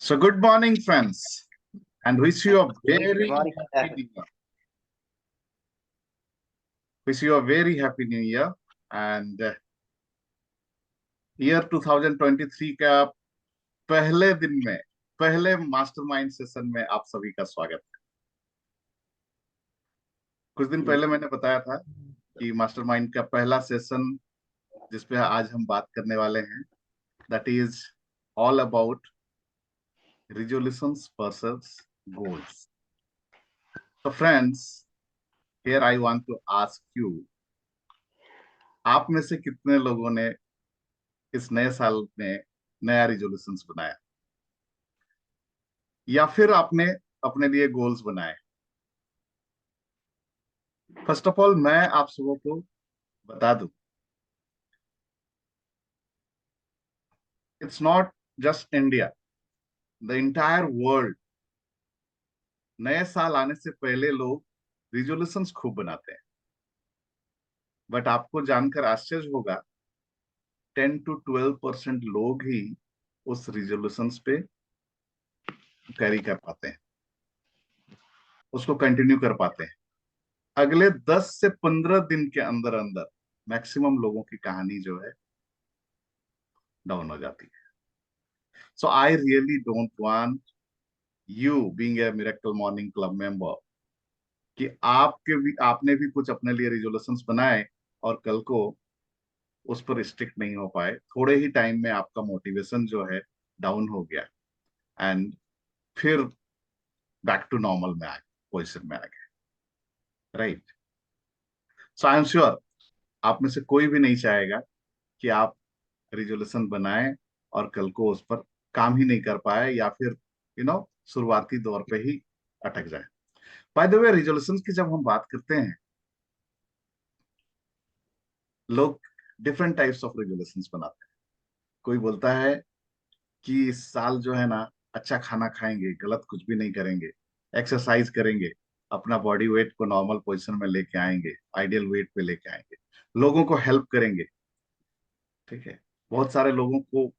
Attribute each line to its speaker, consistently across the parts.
Speaker 1: So good morning, friends, and wish you a
Speaker 2: Good
Speaker 1: very
Speaker 2: morning,
Speaker 1: happy
Speaker 2: sir.
Speaker 1: new year. Wish you a very happy new year and year 2023 का पहले दिन में पहले mastermind session में आप सभी का स्वागत है। कुछ दिन पहले मैंने बताया था कि मास्टरमाइंड का पहला सेशन जिस पे आज हम बात करने वाले हैं that is all about resolutions versus goals. तो friends, here I want to ask you, आप में से कितने लोगों ने इस नए साल में नया रिजोल्यूशंस बनाया या फिर आपने अपने लिए गोल्स बनाए? फर्स्ट ऑफ ऑल मैं आप सबों को बता दूं, it's not just India, the entire world नए साल आने से पहले लोग रिजोल्यूशंस खूब बनाते हैं। बट आपको जानकर आश्चर्य होगा, 10 to 12% लोग ही उस रिजोल्यूशंस पे कैरी कर पाते हैं, उसको कंटिन्यू कर पाते हैं। अगले 10 से 15 दिन के अंदर अंदर मैक्सिमम लोगों की कहानी जो है डाउन हो जाती है। So I really don't want you being a miracle morning club member कि आपने भी कुछ अपने लिए रिजोल्यूशंस बनाए और कल को उस पर स्टिक नहीं हो पाए, थोड़े ही टाइम में आपका मोटिवेशन जो है डाउन हो गया एंड फिर बैक टू नॉर्मल में आ गए, पोजिशन में आ गए। Right? So I am sure आप में से कोई भी नहीं चाहेगा कि आप रिजोल्यूशन बनाए और कल को उस पर काम ही नहीं कर पाए या फिर शुरुआती दौर पे ही अटक जाए। बाय द वे, रिजोल्यूशन की जब हम बात करते हैं, लोग डिफरेंट टाइप्स ऑफ रिजोल्यूशंस बनाते हैं। कोई बोलता है कि इस साल जो है ना अच्छा खाना खाएंगे, गलत कुछ भी नहीं करेंगे, एक्सरसाइज करेंगे, अपना बॉडी वेट को नॉर्मल पोजीशन में लेके आएंगे, आइडियल वेट पे लेके आएंगे, लोगों को हेल्प करेंगे। ठीक है? बहुत सारे लोगों को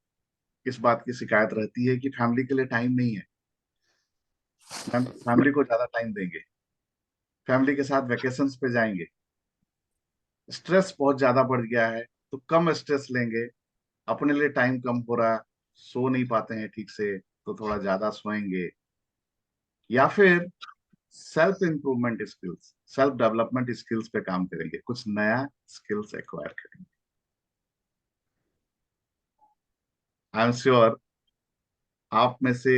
Speaker 1: इस बात की शिकायत रहती है कि फैमिली के लिए टाइम नहीं है, फैमिली को ज्यादा टाइम देंगे, फैमिली के साथ वेकेशंस पे जाएंगे, स्ट्रेस बहुत ज्यादा बढ़ गया है तो कम स्ट्रेस लेंगे, अपने लिए टाइम कम हो रहा, सो नहीं पाते हैं ठीक से तो थोड़ा ज्यादा सोएंगे, या फिर self improvement skills, self development skills पे काम करेंगे, कुछ नया स्किल्स एक्वायर करेंगे। आई एम श्योर आप में से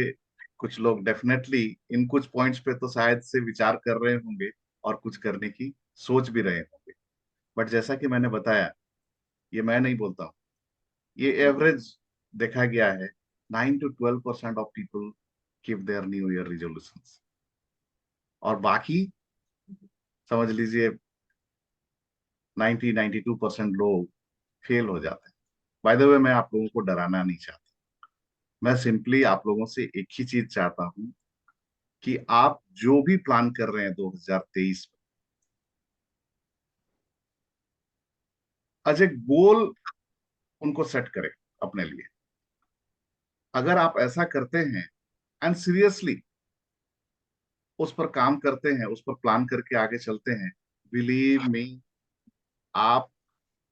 Speaker 1: कुछ लोग डेफिनेटली इन कुछ पॉइंट्स पे तो शायद से विचार कर रहे होंगे और कुछ करने की सोच भी रहे होंगे। बट जैसा कि मैंने बताया, ये मैं नहीं बोलता हूँ, ये एवरेज देखा गया है, 9 to 12% of people keep their new year resolutions, और बाकी समझ लीजिए 92% लोग फेल हो जाते हैं। बाय द वे, मैं आप लोगों को डराना नहीं चाहता, मैं सिंपली आप लोगों से एक ही चीज चाहता हूं कि आप जो भी प्लान कर रहे हैं 2023 में, एज ए गोल उनको सेट करें अपने लिए। अगर आप ऐसा करते हैं एंड सीरियसली उस पर काम करते हैं, उस पर प्लान करके आगे चलते हैं, बिलीव मी, आप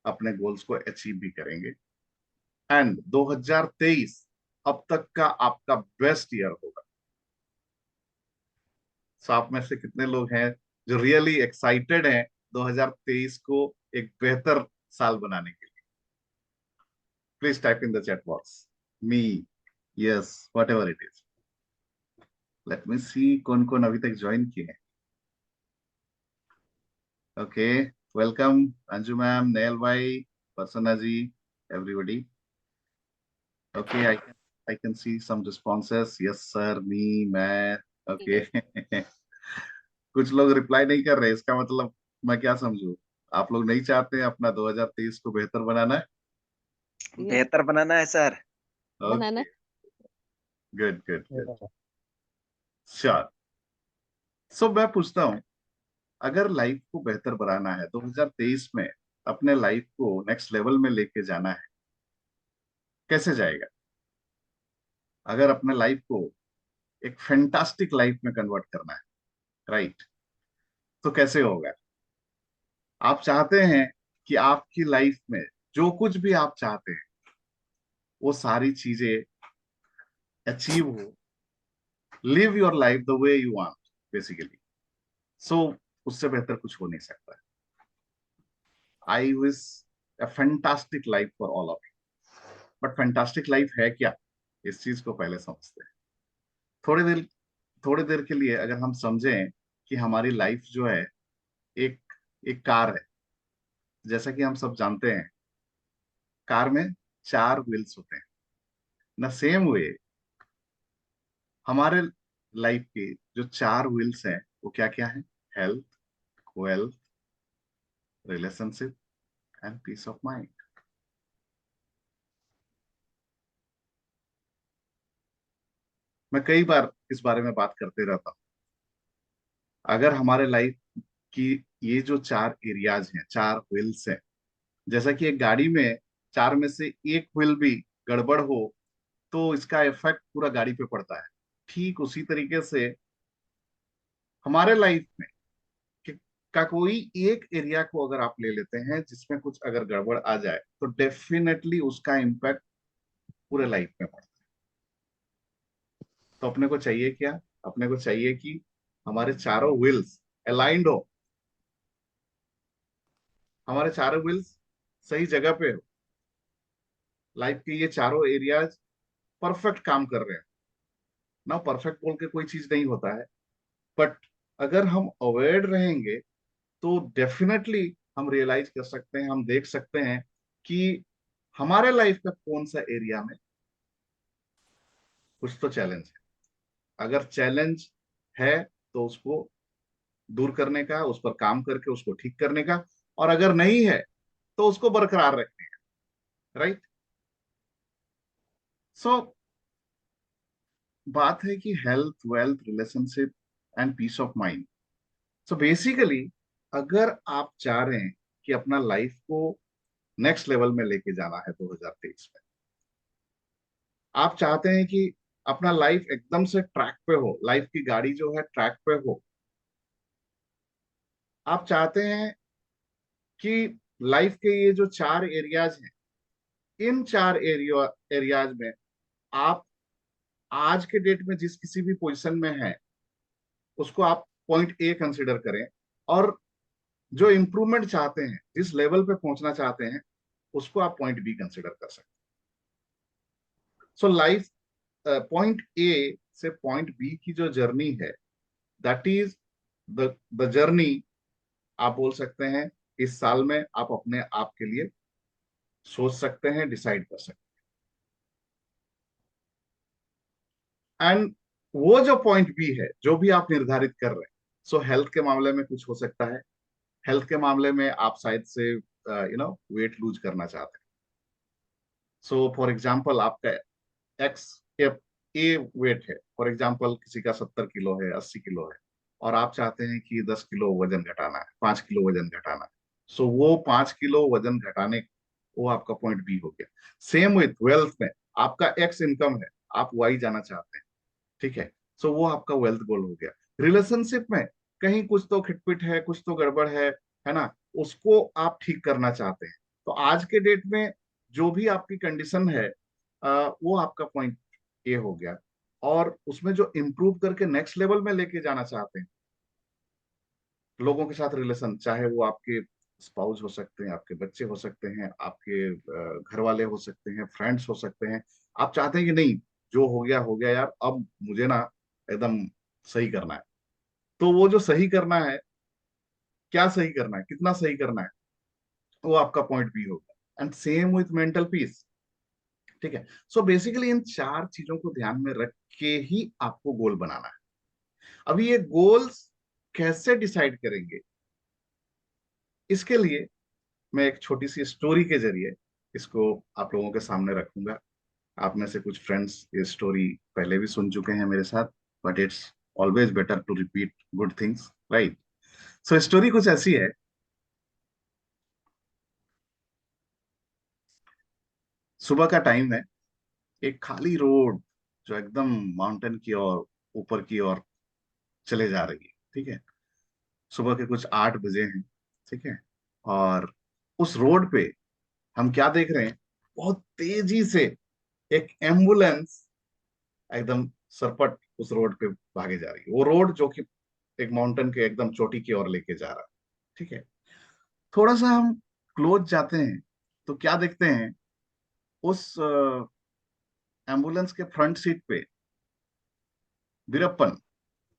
Speaker 1: अपने गोल्स को अचीव भी करेंगे एंड 2023 अब तक का आपका बेस्ट ईयर होगा। सो आप में से कितने लोग हैं जो रियली एक्साइटेड हैं 2023 को एक बेहतर साल बनाने के लिए? Please type in the chat box me, yes, whatever it is. Let me see कौन कौन अभी तक ज्वाइन किए हैं। Okay, welcome Anju ma'am, Nel भाई, Prasanna ji, everybody. Okay, I can see some responses, yes sir, me, मैं। ओके कुछ लोग रिप्लाई नहीं कर रहे, इसका मतलब मैं क्या समझू? आप लोग नहीं चाहते हैं अपना 2023 को बेहतर बनाना है?
Speaker 2: बेहतर बनाना है sir.
Speaker 1: Okay, good good good, sure. So मैं पूछता हूँ, अगर लाइफ को बेहतर बनाना है 2023 में, अपने लाइफ को नेक्स्ट लेवल में लेके जाना है, कैसे जाएगा? अगर अपने लाइफ को एक फैंटास्टिक लाइफ में कन्वर्ट करना है, राइट, तो कैसे होगा? आप चाहते हैं कि आपकी लाइफ में जो कुछ भी आप चाहते हैं वो सारी चीजें अचीव हो, live your life the way you want basically. So उससे बेहतर कुछ हो नहीं सकता। I wish a fantastic life for all of you. But fantastic life है क्या, इस चीज को पहले समझते हैं। थोड़ी देर थोड़ी देर के लिए अगर हम समझें कि हमारी लाइफ जो है एक एक कार है। जैसा कि हम सब जानते हैं, कार में चार व्हील्स होते हैं। न सेम वे हमारे लाइफ के जो चार व्हील्स हैं वो क्या क्या है? Health, wealth, relationship and peace of mind. मैं कई बार इस बारे में बात करते रहता हूँ। अगर हमारे लाइफ की ये जो चार एरियाज हैं, चार व्हील्स हैं, जैसा कि एक गाड़ी में चार में से एक व्हील भी गड़बड़ हो तो इसका इफेक्ट पूरा गाड़ी पे पड़ता है। ठीक उसी तरीके से हमारे लाइफ में कि- का कोई एक एरिया को अगर आप ले लेते हैं जिसमें कुछ अगर गड़बड़ आ जाए तो डेफिनेटली उसका इम्पैक्ट पूरे लाइफ में पड़ता है। तो अपने को चाहिए क्या? अपने को चाहिए कि हमारे चारों व्हील्स अलाइंड हो, हमारे चारों व्हील्स सही जगह पे हो, लाइफ के ये चारों एरियाज परफेक्ट काम कर रहे हैं ना। परफेक्ट बोल के कोई चीज नहीं होता है, बट अगर हम अवॉइड रहेंगे तो डेफिनेटली हम रियलाइज कर सकते हैं, हम देख सकते हैं कि हमारे लाइफ का कौन सा एरिया में कुछ तो चैलेंज है। अगर चैलेंज है तो उसको दूर करने का, उस पर काम करके उसको ठीक करने का, और अगर नहीं है तो उसको बरकरार रखने का, राइट। सो बात है कि health, wealth, relationship and peace of mind. So basically अगर आप चाह रहे हैं कि अपना लाइफ को नेक्स्ट लेवल में लेके जाना है 2023 में, आप चाहते हैं कि अपना लाइफ एकदम से ट्रैक पे हो, लाइफ की गाड़ी जो है ट्रैक पे हो, आप चाहते हैं कि लाइफ के ये जो चार एरियाज हैं, इन चार एरियाज में आप आज के डेट में जिस किसी भी पोजीशन में हैं उसको आप पॉइंट ए कंसिडर करें, और जो इम्प्रूवमेंट चाहते हैं, जिस लेवल पे पहुंचना चाहते हैं, उसको आप पॉइंट बी कंसिडर कर सकते हैं। सो लाइफ पॉइंट ए से पॉइंट बी की जो जर्नी है, दैट इज द जर्नी, आप बोल सकते हैं इस साल में आप अपने आप के लिए सोच सकते हैं, डिसाइड कर सकते हैं। एंड वो जो पॉइंट बी है जो भी आप निर्धारित कर रहे हैं, सो हेल्थ के मामले में कुछ हो सकता है। हेल्थ के मामले में आप शायद से वेट लूज करना चाहते हैं। सो फॉर एग्जाम्पल आपका एक्स ए वेट है, फॉर एग्जाम्पल किसी का 70 किलो है, 80 किलो है, और आप चाहते हैं कि 10 किलो वजन घटाना है, 5 किलो वजन घटाना है। सो वो 5 किलो वजन घटाने, वो आपका पॉइंट बी हो गया। सेम विथ वेल्थ में, आपका एक्स इनकम है, आप वाई जाना चाहते हैं, ठीक है, सो वो आपका वेल्थ गोल हो गया। रिलेशनशिप में कहीं कुछ तो खिटपिट है, कुछ तो गड़बड़ है ना, उसको आप ठीक करना चाहते हैं। तो आज के डेट में जो भी आपकी कंडीशन है, वो आपका पॉइंट ए हो गया। और उसमें जो इम्प्रूव करके नेक्स्ट लेवल में लेके जाना चाहते हैं, लोगों के साथ रिलेशन, चाहे वो आपके स्पाउस हो सकते हैं, आपके बच्चे हो सकते हैं, आपके घर वाले हो सकते हैं, फ्रेंड्स हो सकते हैं। आप चाहते हैं कि नहीं, जो हो गया यार, अब मुझे ना एकदम सही करना है। तो वो जो सही करना है, क्या सही करना है, कितना सही करना है, वो आपका पॉइंट बी होगा। And same with mental peace, ठीक है। सो बेसिकली इन चार चीजों को ध्यान में रख के ही आपको गोल बनाना है। अभी ये गोल्स कैसे डिसाइड करेंगे, इसके लिए मैं एक छोटी सी स्टोरी के जरिए इसको आप लोगों के सामने रखूंगा। आप में से कुछ फ्रेंड्स ये स्टोरी पहले भी सुन चुके हैं मेरे साथ, but it's always better to repeat good things, right. So story कुछ ऐसी है। सुबह का टाइम है, एक खाली रोड, जो एकदम माउंटेन की ओर, ऊपर की ओर चले जा रही है। ठीक है, सुबह के कुछ 8 बजे हैं। ठीक है, और उस रोड पे हम क्या देख रहे हैं, बहुत तेजी से एक एम्बुलेंस एकदम सरपट उस रोड पे भागे जा रही है। वो रोड जो कि एक माउंटेन के एकदम चोटी की ओर लेके जा रहा है। ठीक है, थोड़ा सा हम क्लोज जाते हैं तो क्या देखते हैं, उस एम्बुलेंस के फ्रंट सीट पे वीरप्पन,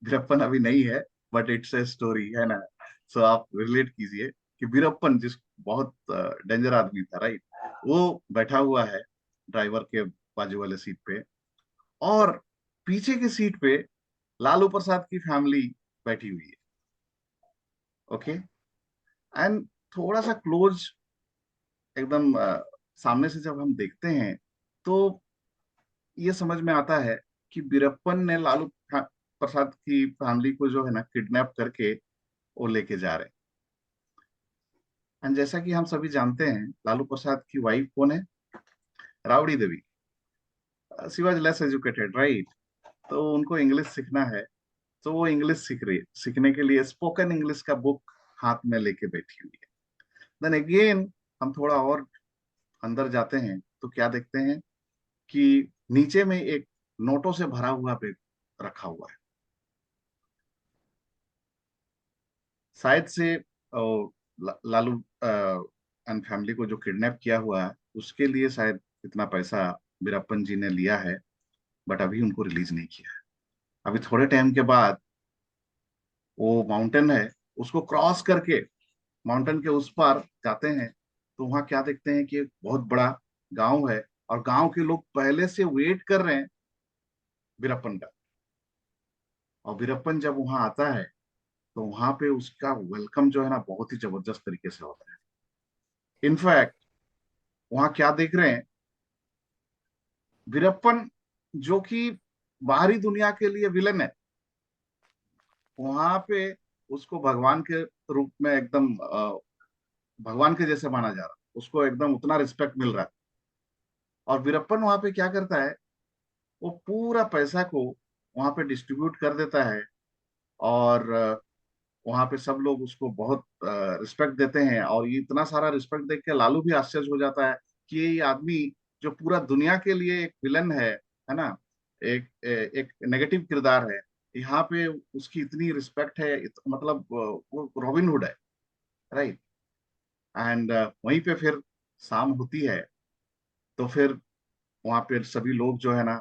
Speaker 1: वीरप्पन अभी नहीं है, बट इट्स ए स्टोरी है ना। सो आप रिलेट कीजिए कि वीरप्पन जिस बहुत डेंजर आदमी था, राइट, वो बैठा हुआ है ड्राइवर के बाजू वाले सीट पे, और पीछे की सीट पे लालू प्रसाद की फैमिली बैठी हुई है। ओके, एंड थोड़ा सा क्लोज एकदम सामने से जब हम देखते हैं तो ये समझ में आता है कि वीरप्पन ने प्रसाद की फैमिली को जो है ना किडनैप करके वो लेके जा रहे हैं। एंड जैसा कि हम सभी जानते हैं, लालू प्रसाद की वाइफ कौन है? Rabri Devi. She was less educated, right, तो उनको इंग्लिश सीखना है, तो वो इंग्लिश सीख रही है। सीखने के लिए स्पोकन इंग्लिश का बुक हाथ में लेके बैठी हुई है। देन अगेन हम थोड़ा और अंदर जाते हैं तो क्या देखते हैं कि नीचे में एक नोटों से भरा हुआ बैग रखा हुआ है। शायद से लालू एंड फैमिली को जो किडनैप किया हुआ है उसके लिए शायद इतना पैसा वीरप्पन जी ने लिया है, बट अभी उनको रिलीज नहीं किया है। अभी थोड़े टाइम के बाद वो माउंटेन है, उसको क्रॉस करके माउंटेन के उस पार जाते हैं तो वहां क्या देखते हैं कि एक बहुत बड़ा गांव है, और गांव के लोग पहले से वेट कर रहे हैं वीरप्पन का। और वीरप्पन जब वहां आता है तो वहां पे उसका वेलकम जो है ना बहुत ही जबरदस्त तरीके से होता है। इनफैक्ट वहां क्या देख रहे हैं, वीरप्पन जो कि बाहरी दुनिया के लिए विलन है, वहां पे उसको भगवान के रूप में एकदम भगवान के जैसे माना जा रहा है, उसको एकदम उतना रिस्पेक्ट मिल रहा है। और वीरप्पन वहां पे क्या करता है, वो पूरा पैसा को वहां पे डिस्ट्रीब्यूट कर देता है, और वहां पे सब लोग उसको बहुत रिस्पेक्ट देते हैं। और ये इतना सारा रिस्पेक्ट देख के लालू भी आश्चर्य हो जाता है कि ये आदमी जो पूरा दुनिया के लिए एक विलन है ना, एक नेगेटिव किरदार है, यहाँ पे उसकी इतनी रिस्पेक्ट है, मतलब वो रॉबिन हुड है, राइट। एंड वहीं पे फिर शाम होती है तो फिर वहां पे सभी लोग जो है ना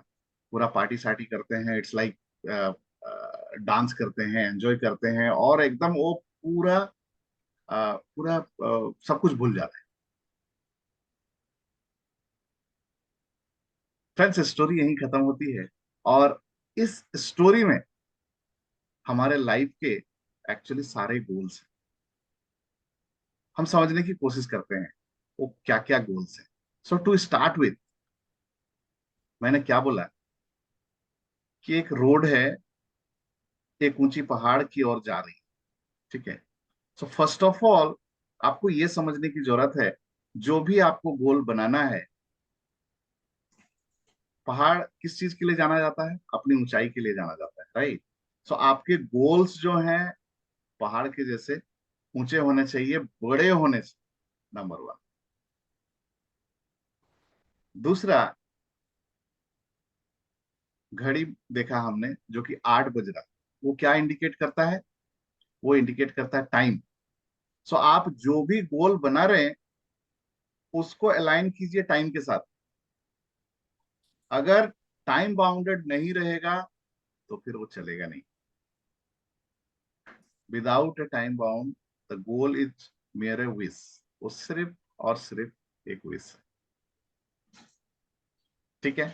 Speaker 1: पूरा पार्टी सार्टी करते हैं। इट्स लाइक डांस करते हैं, एंजॉय करते हैं, और एकदम वो पूरा सब कुछ भूल जाते हैं। फ्रेंड्स, स्टोरी यहीं खत्म होती है, और इस स्टोरी में हमारे लाइफ के एक्चुअली सारे गोल्स हैं। हम समझने की कोशिश करते हैं वो क्या क्या गोल्स हैं। सो टू स्टार्ट विथ, मैंने क्या बोला कि एक रोड है, एक ऊंची पहाड़ की ओर जा रही है। ठीक है, सो फर्स्ट ऑफ ऑल आपको ये समझने की जरूरत है, जो भी आपको गोल बनाना है, पहाड़ किस चीज के लिए जाना जाता है? अपनी ऊंचाई के लिए जाना जाता है, राइट। सो आपके गोल्स जो हैं पहाड़ के जैसे ऊंचे होने चाहिए, बड़े होने चाहिए, नंबर वन। दूसरा, घड़ी देखा हमने जो कि 8 बज रहा, वो क्या इंडिकेट करता है? वो इंडिकेट करता है टाइम। सो आप जो भी गोल बना रहे हैं उसको अलाइन कीजिए टाइम के साथ। अगर टाइम बाउंडेड नहीं रहेगा तो फिर वो चलेगा नहीं। Without A time bound the goal is mayor A wish, वो सिर्फ और सिर्फ एक विश है। ठीक है,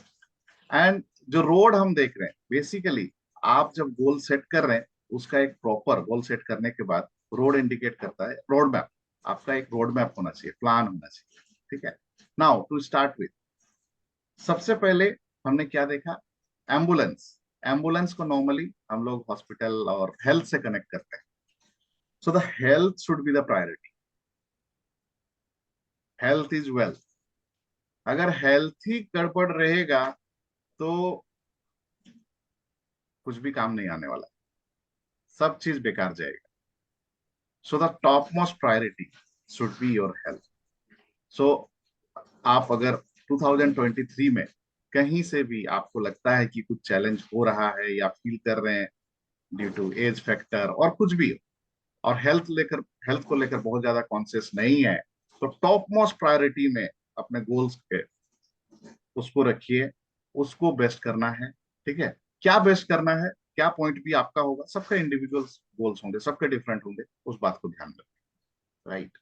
Speaker 1: एंड जो रोड हम देख रहे हैं बेसिकली, आप जब गोल सेट कर रहे हैं उसका एक प्रॉपर गोल सेट करने के बाद रोड इंडिकेट करता है, रोड मैप। आपका एक रोड मैप होना चाहिए, प्लान होना चाहिए। ठीक है, नाउ टू स्टार्ट विथ, सबसे पहले हमने क्या देखा? एम्बुलेंस। एम्बुलेंस को नॉर्मली हम लोग हॉस्पिटल और हेल्थ से कनेक्ट करते हैं। So the health should be the priority. Health is wealth. अगर हेल्थ ही गड़बड़ रहेगा तो कुछ भी काम नहीं आने वाला, सब चीज बेकार जाएगा। So the top most priority should be your health. So आप अगर 2023 में कहीं से भी आपको लगता है कि कुछ चैलेंज हो रहा है या फील कर रहे हैं ड्यू टू एज फैक्टर और कुछ भी, और हेल्थ को लेकर बहुत ज्यादा कॉन्शियस नहीं है, तो टॉप मोस्ट प्रायोरिटी में अपने गोल्स के उसको रखिए, उसको बेस्ट करना है। ठीक है, क्या बेस्ट करना है, क्या पॉइंट भी आपका होगा, सबका इंडिविजुअल गोल्स होंगे, सबके डिफरेंट होंगे, उस बात को ध्यान रखें। राइट।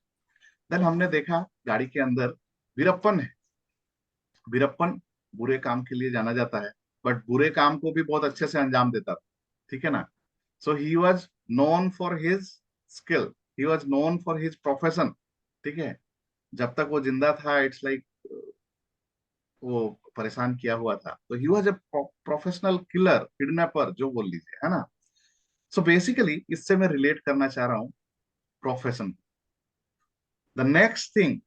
Speaker 1: देन हमने देखा गाड़ी के अंदर वीरप्पन है। वीरप्पन बुरे काम के लिए जाना जाता है, बट बुरे काम को भी बहुत अच्छे से अंजाम देता था। ठीक है ना। So he was known for his skill, he was known for his profession. ठीक है, जब तक वो जिंदा था इट्स लाइक वो परेशान किया हुआ था, तो he was a professional killer, kidnapper जो बोल लीजिए, है ना। सो बेसिकली इससे मैं रिलेट करना चाह रहा हूँ profession. The next thing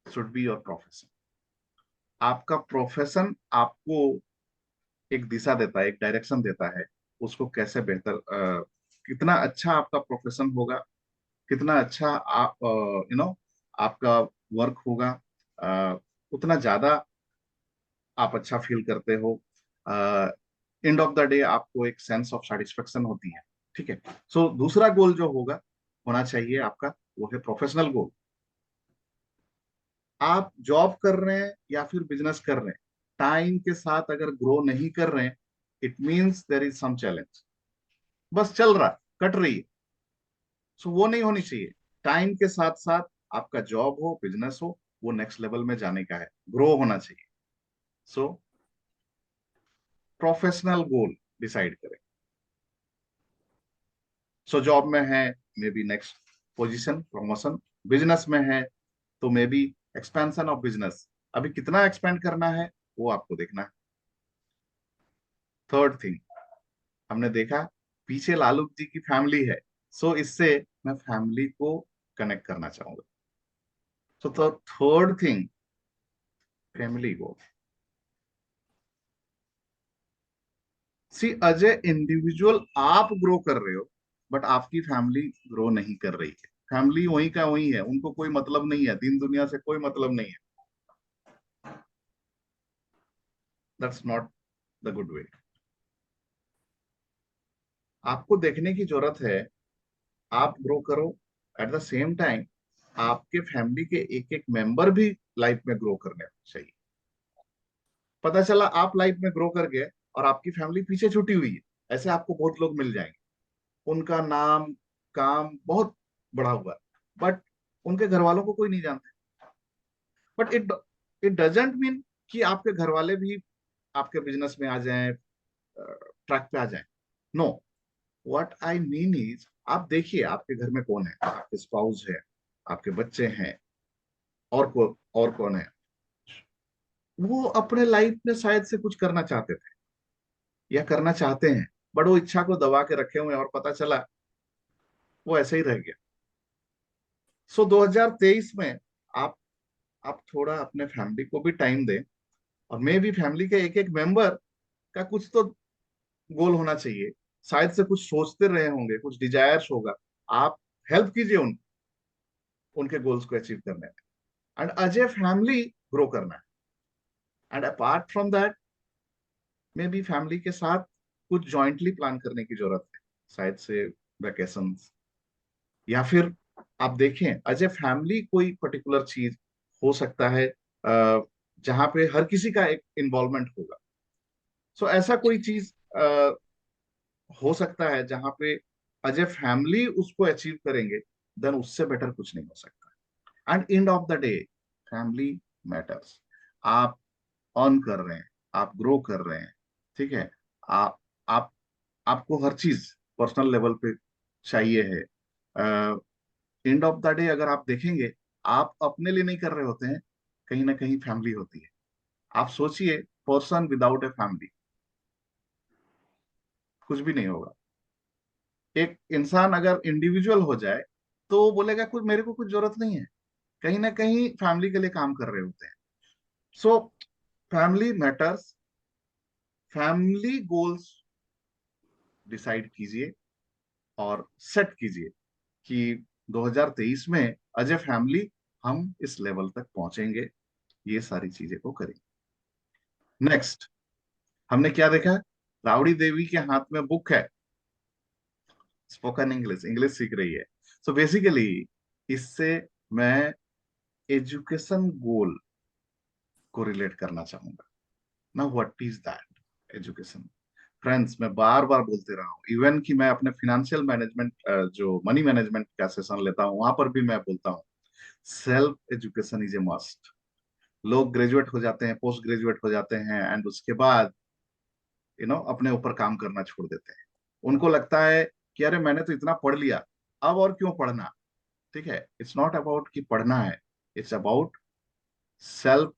Speaker 1: should be your profession. आपका प्रोफेशन आपको एक दिशा देता है, एक डायरेक्शन देता है, उसको कैसे बेहतर कितना अच्छा आपका प्रोफेशन होगा, कितना अच्छा आप आपका वर्क होगा, उतना ज्यादा आप अच्छा फील करते हो। एंड ऑफ द डे आपको एक सेंस ऑफ सेटिस्फेक्शन होती है। ठीक है। सो दूसरा गोल जो होगा, होना चाहिए आपका, वो है प्रोफेशनल गोल। आप जॉब कर रहे हैं या फिर बिजनेस कर रहे हैं, टाइम के साथ अगर ग्रो नहीं कर रहे हैं, it means there is some challenge. बस चल रहा, कट रही है, सो वो नहीं होनी चाहिए। टाइम के साथ साथ आपका जॉब हो, बिजनेस हो, वो नेक्स्ट लेवल में जाने का है, ग्रो होना चाहिए। सो प्रोफेशनल गोल डिसाइड करें। सो जॉब में है, may be next position, promotion. Business में है तो may be expansion of business, अभी कितना एक्सपेंड करना है वो आपको देखना है। थर्ड थिंग हमने देखा, पीछे लालू जी की फैमिली है, सो इससे मैं फैमिली को कनेक्ट करना चाहूंगा। सो तो थर्ड थिंग, फैमिली को सी एज ए इंडिविजुअल आप ग्रो कर रहे हो, बट आपकी फैमिली ग्रो नहीं कर रही है। फैमिली वही का वही है, उनको कोई मतलब नहीं है, दिन दुनिया से कोई मतलब नहीं है। That's not the good way. आपको देखने की जरूरत है, आप ग्रो करो, एट द सेम टाइम आपके फैमिली के एक एक मेंबर भी लाइफ में ग्रो करने चाहिए। पता चला आप लाइफ में ग्रो कर गए और आपकी फैमिली पीछे छूटी हुई है, ऐसे आपको बहुत लोग मिल जाएंगे, उनका नाम काम बहुत बड़ा हुआ है, बट उनके घर वालों को कोई नहीं जानते। But it it doesn't mean कि आपके घर वाले भी आपके बिजनेस में आ जाएं, ट्रैक पे आ जाएं। No, what I mean is, आप देखिए आपके घर में कौन है, आपके स्पाउस है, आपके बच्चे हैं, और कौन है, वो अपने लाइफ में शायद से कुछ करना चाहते थे या करना चाहते हैं, बट वो इच्छा को दबा के रखे हुए हैं, और पता चला वो ऐसे ही रह गया। सो 2023 में आप आप थोड़ा अपने फैमिली को भी टाइम दें, और मे भी फैमिली के एक एक मेंबर का कुछ तो गोल होना चाहिए, शायद से कुछ सोचते रहे होंगे, कुछ डिजायर्स होगा, आप हेल्प कीजिए उनके गोल्स को अचीव करने में, and as a family grow करना है। And apart from that, maybe family के साथ कुछ जॉइंटली प्लान करने की जरूरत है, शायद से वेकेशंस, या फिर आप देखें एज ए फैमिली कोई पर्टिकुलर चीज हो सकता है जहां पे हर किसी का एक इन्वॉल्वमेंट होगा। सो ऐसा कोई चीज हो सकता है जहां पे एज ए फैमिली उसको अचीव करेंगे, देन उससे बेटर कुछ नहीं हो सकता। And and of the day, family matters. आप अर्न कर रहे हैं, आप ग्रो कर रहे हैं, ठीक है, आप आप आपको हर चीज पर्सनल लेवल पे चाहिए है। एंड ऑफ द डे अगर आप देखेंगे, आप अपने लिए नहीं कर रहे होते हैं, कहीं ना कहीं फैमिली होती है। आप सोचिए, पर्सन विदाउट ए फैमिली कुछ भी नहीं होगा। एक इंसान अगर इंडिविजुअल हो जाए तो वो बोलेगा कुछ मेरे को कुछ जरूरत नहीं है, कहीं ना कहीं फैमिली के लिए काम कर रहे होते हैं। So family matters, family goals decide कीजिए और सेट कीजिए कि 2023 में एज ए फैमिली हम इस लेवल तक पहुंचेंगे, ये सारी चीजें को करेंगे। नेक्स्ट, हमने क्या देखा? रावड़ी देवी के हाथ में बुक है, स्पोकन इंग्लिश, इंग्लिश सीख रही है। सो बेसिकली इससे मैं एजुकेशन गोल को रिलेट करना चाहूंगा ना। What is that education? Friends, मैं बार बार बोलते रहा हूँ, इवन कि मैं अपने फिनेंशियल मैनेजमेंट, जो मनी मैनेजमेंट का सेशन लेता हूँ, वहां पर भी मैं बोलता हूँ, self education is a must. लोग ग्रेजुएट हो जाते हैं, पोस्ट ग्रेजुएट हो जाते हैं, एंड उसके बाद अपने ऊपर काम करना छोड़ देते हैं। उनको लगता है कि अरे मैंने तो इतना पढ़ लिया, अब और क्यों पढ़ना। ठीक है, इट्स नॉट अबाउट कि पढ़ना है, इट्स अबाउट सेल्फ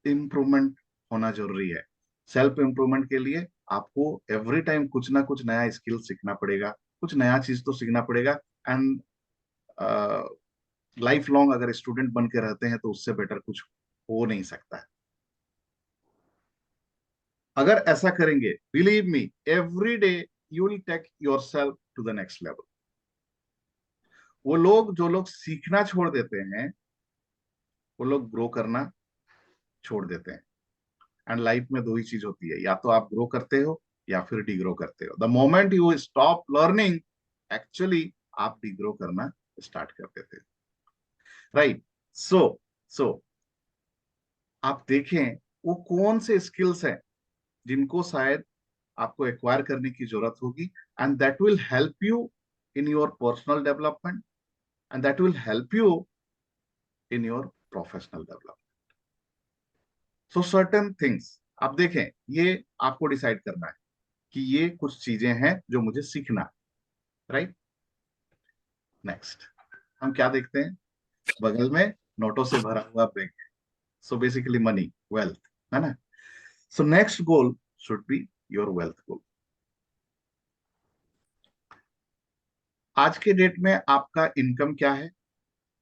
Speaker 1: इम्प्रूवमेंट होना जरूरी है। सेल्फ इम्प्रूवमेंट के लिए आपको एवरी टाइम कुछ ना कुछ नया स्किल सीखना पड़ेगा, कुछ नया चीज तो सीखना पड़ेगा। एंड लाइफ लॉन्ग अगर स्टूडेंट बन के रहते हैं तो उससे बेटर कुछ हो नहीं सकता है। अगर ऐसा करेंगे, believe me, every day you will take yourself to the next level. वो लोग जो लोग सीखना छोड़ देते हैं, वो लोग ग्रो करना छोड़ देते हैं। एंड लाइफ में दो ही चीज होती है, या तो आप ग्रो करते हो या फिर डिग्रो करते हो। The moment you stop learning, actually आप डिग्रो करना स्टार्ट कर देते हो। राइट? सो आप देखें वो कौन से स्किल्स हैं जिनको शायद आपको एक्वायर करने की जरूरत होगी, and that will help you in your personal development, and that will help you in your professional development. So certain things आप देखें, ये आपको डिसाइड करना है कि ये कुछ चीजें हैं जो मुझे सीखना है। राइट? नेक्स्ट, हम क्या देखते हैं? बगल में नोटों से भरा हुआ बैंक है। सो बेसिकली मनी, वेल्थ, है ना? So next goal should be your wealth goal. आज के डेट में आपका इनकम क्या है?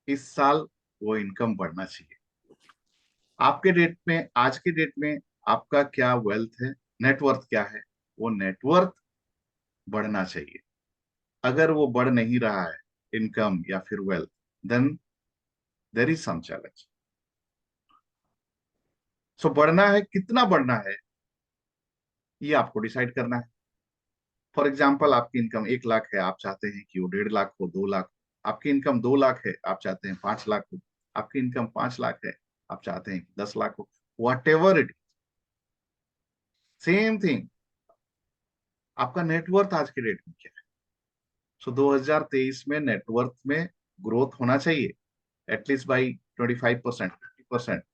Speaker 1: इस साल वो इनकम बढ़ना चाहिए। आपके डेट में, आज के डेट में आपका क्या वेल्थ है, नेटवर्थ क्या है? वो नेटवर्थ बढ़ना चाहिए। अगर वो बढ़ नहीं रहा है, इनकम या फिर wealth, then there is some challenge. So बढ़ना है, कितना बढ़ना है ये आपको डिसाइड करना है। फॉर एग्जाम्पल, आपकी इनकम 1 लाख है, आप चाहते हैं कि वो 1.5 लाख हो, 2 लाख। आपकी इनकम 2 लाख है, आप चाहते हैं 5 लाख हो। आपकी इनकम 5 लाख है, आप चाहते हैं कि 10 लाख हो। What ever it, same thing. आपका नेटवर्थ आज के डेट में क्या है? सो 2023 में नेटवर्थ में ग्रोथ होना चाहिए, एटलीस्ट बाई 25%, 50%,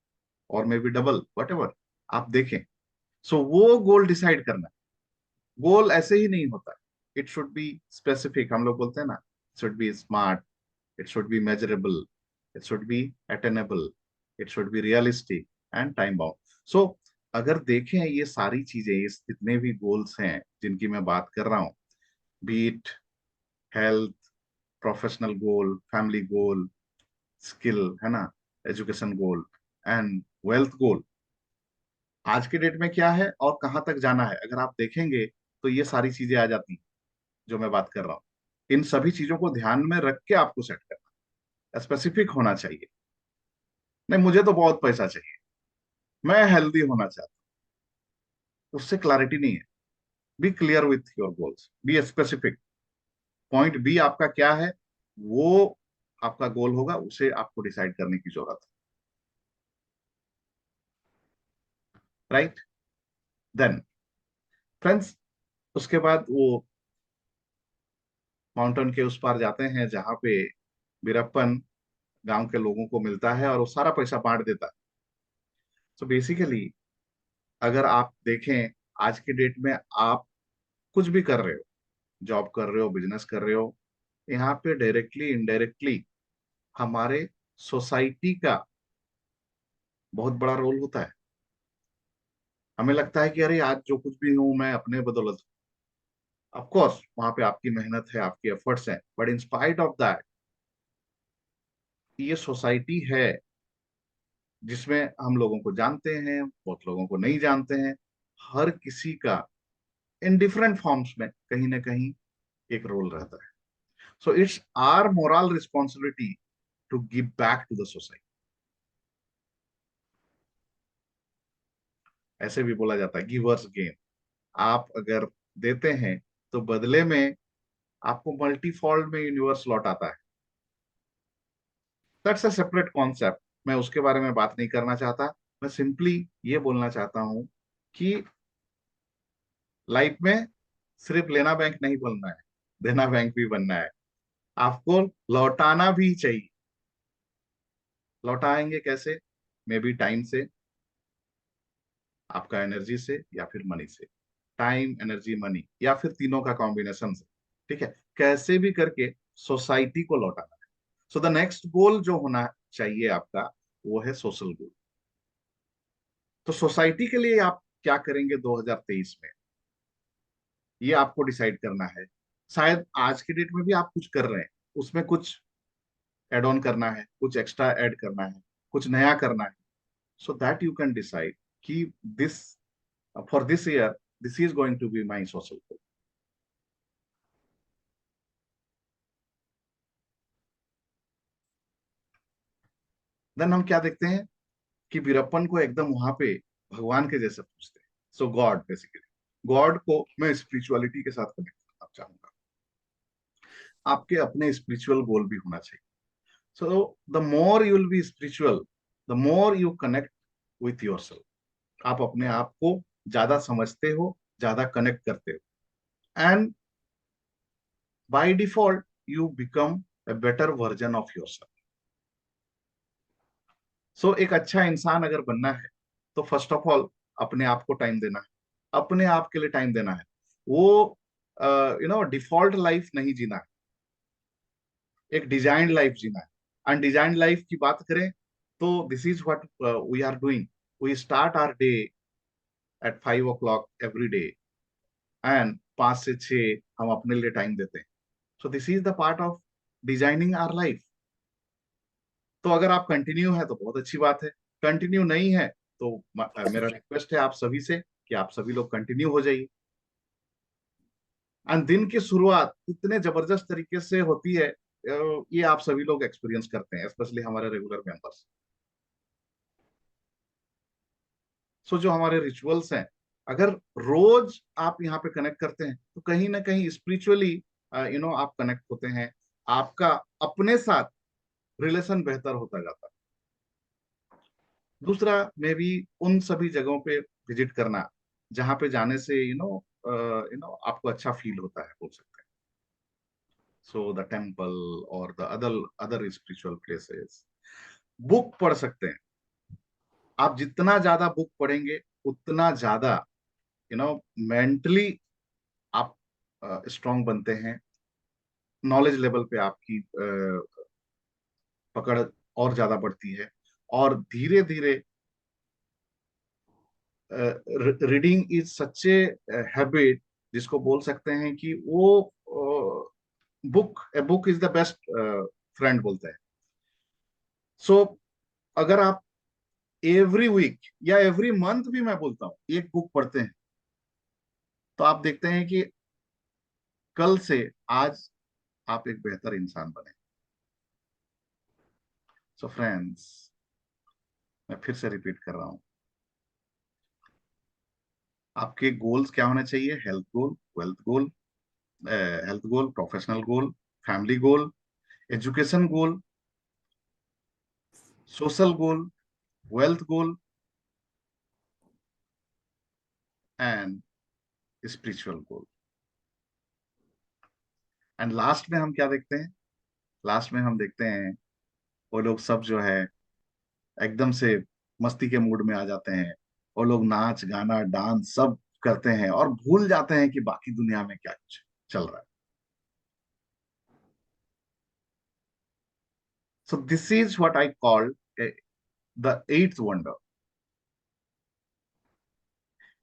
Speaker 1: और may be double, what ever आप देखें। सो वो गोल डिसाइड करना। गोल ऐसे ही नहीं होता, इट शुड बी स्पेसिफिक। हम लोग बोलते हैं ना, should be smart, it should be measurable, it should be attainable, it should be realistic and time bound. So अगर देखें ये सारी चीजें, ये जितने भी गोल्स हैं जिनकी मैं बात कर रहा हूँ, बीट हेल्थ, प्रोफेशनल गोल, फैमिली गोल, स्किल, है ना, education goal and wealth goal, आज के डेट में क्या है और कहाँ तक जाना है, अगर आप देखेंगे तो ये सारी चीजें आ जाती हैं जो मैं बात कर रहा हूँ। इन सभी चीजों को ध्यान में रख के आपको सेट करना, स्पेसिफिक होना चाहिए। नहीं, मुझे तो बहुत पैसा चाहिए, मैं हेल्दी होना चाहता हूँ, उससे क्लैरिटी नहीं है। Be clear with your goals, be specific. Point B आपका क्या है, वो आपका गोल होगा, उसे आपको डिसाइड करने की जरूरत है। राइट? देन फ्रेंड्स, उसके बाद वो माउंटेन के उस पार जाते हैं जहां पे वीरप्पन गांव के लोगों को मिलता है और वो सारा पैसा बांट देता है। सो बेसिकली अगर आप देखें, आज के डेट में आप कुछ भी कर रहे हो, जॉब कर रहे हो, बिजनेस कर रहे हो, यहाँ पे डायरेक्टली इनडायरेक्टली हमारे सोसाइटी का बहुत बड़ा रोल होता है। हमें लगता है कि अरे आज जो कुछ भी हूं मैं अपने बदौलत, ऑफ कोर्स वहां पे आपकी मेहनत है, आपकी एफर्ट्स हैं, but in spite of that ये सोसाइटी है जिसमें हम लोगों को जानते हैं, बहुत लोगों को नहीं जानते हैं। हर किसी का इन डिफरेंट फॉर्म्स में कहीं ना कहीं एक रोल रहता है. So it's our moral responsibility to give back to the society. ऐसे भी बोला जाता है गिवर्स गेन. आप अगर देते हैं तो बदले में आपको मल्टीफॉल्ड में यूनिवर्स लौट आता है. That's a separate concept. मैं उसके बारे में बात नहीं करना चाहता. मैं सिंपली ये बोलना चाहता हूं कि लाइफ में सिर्फ लेना बैंक नहीं बनना है, देना बैंक भी बनना है. आपको लौटाना भी चाहिए. लौटाएंगे कैसे? मे बी टाइम से, आपका एनर्जी से, या फिर मनी से. टाइम, एनर्जी, मनी, या फिर तीनों का कॉम्बिनेशन से. ठीक है. कैसे भी करके सोसाइटी को लौटाना है. सो द नेक्स्ट गोल जो होना चाहिए आपका, वो है सोशल गोल. तो सोसाइटी के लिए आप क्या करेंगे 2023 में, ये आपको डिसाइड करना है. शायद आज के डेट में भी आप कुछ कर रहे हैं, उसमें कुछ एड ऑन करना है, कुछ एक्स्ट्रा ऐड करना है, कुछ नया करना है. So that you can decide कि this, for this year, this is going to be my social goal. Then हम क्या देखते हैं कि वीरप्पन को एकदम वहां पे भगवान के जैसे पूछते हैं. सो गॉड, बेसिकली गॉड को मैं स्पिरिचुअलिटी के साथ कनेक्ट करना चाहूंगा. आपके अपने स्पिरिचुअल गोल भी होना चाहिए. So the more you will be spiritual, the more you connect with your self. आप अपने आप को ज्यादा समझते हो, ज्यादा कनेक्ट करते हो. And by default you become a better version of yourself. So एक अच्छा इंसान अगर बनना है तो फर्स्ट ऑफ ऑल अपने आप को टाइम देना है. अपने आप के लिए टाइम देना है. वो डिफॉल्ट लाइफ नहीं जीना है. एक डिजाइंड लाइफ जीना है. एंड डिजाइंड लाइफ की बात करें तो this is what we are doing. We start our day at 5 o'clock every day. And 5 से 6 हम अपने लिए टाइम देते हैं. So this is the part of designing our life. तो अगर आप कंटिन्यू है तो बहुत अच्छी बात है. कंटिन्यू नहीं है तो मेरा रिक्वेस्ट है आप सभी से कि आप सभी लोग कंटिन्यू हो जाइए. एंड दिन की शुरुआत इतने जबरदस्त तरीके से होती है, ये आप सभी लोग एक्सपीरियंस करते हैं, स्पेशली हमारे रेगुलर मेंबर्स. सो जो हमारे रिचुअल्स हैं, अगर रोज आप यहाँ पे कनेक्ट करते हैं तो कहीं ना कहीं स्पिरिचुअली आप कनेक्ट होते हैं. आपका अपने साथ रिलेशन बेहतर होता जाता है. दूसरा, मे बी उन सभी जगहों पे विजिट करना जहां पे जाने से आपको अच्छा फील होता है, बोल सकते हैं. सो द टेम्पल और the other other spiritual places. Book पढ़ सकते हैं. आप जितना ज्यादा बुक पढ़ेंगे उतना ज्यादा मेंटली आप स्ट्रांग बनते हैं. नॉलेज लेवल पे आपकी पकड़ और ज्यादा बढ़ती है. और धीरे धीरे reading is such a habit, जिसको बोल सकते हैं कि वो a book is the best friend बोलते हैं. सो अगर आप एवरी वीक या एवरी मंथ भी, मैं बोलता हूँ, एक बुक पढ़ते हैं तो आप देखते हैं कि कल से आज आप एक बेहतर इंसान बने. सो फ्रेंड्स, मैं फिर से रिपीट कर रहा हूँ. आपके गोल्स क्या होने चाहिए? Health goal, wealth goal, health goal, professional goal, family goal, education goal, social goal, wealth goal, and spiritual goal. And last में हम क्या देखते हैं? लास्ट में हम देखते हैं वो लोग सब जो है एकदम से मस्ती के मूड में आ जाते हैं. वो लोग नाच गाना डांस सब करते हैं और भूल जाते हैं कि बाकी दुनिया में क्या कुछ चल रहा है. सो this is what I call the eighth wonder.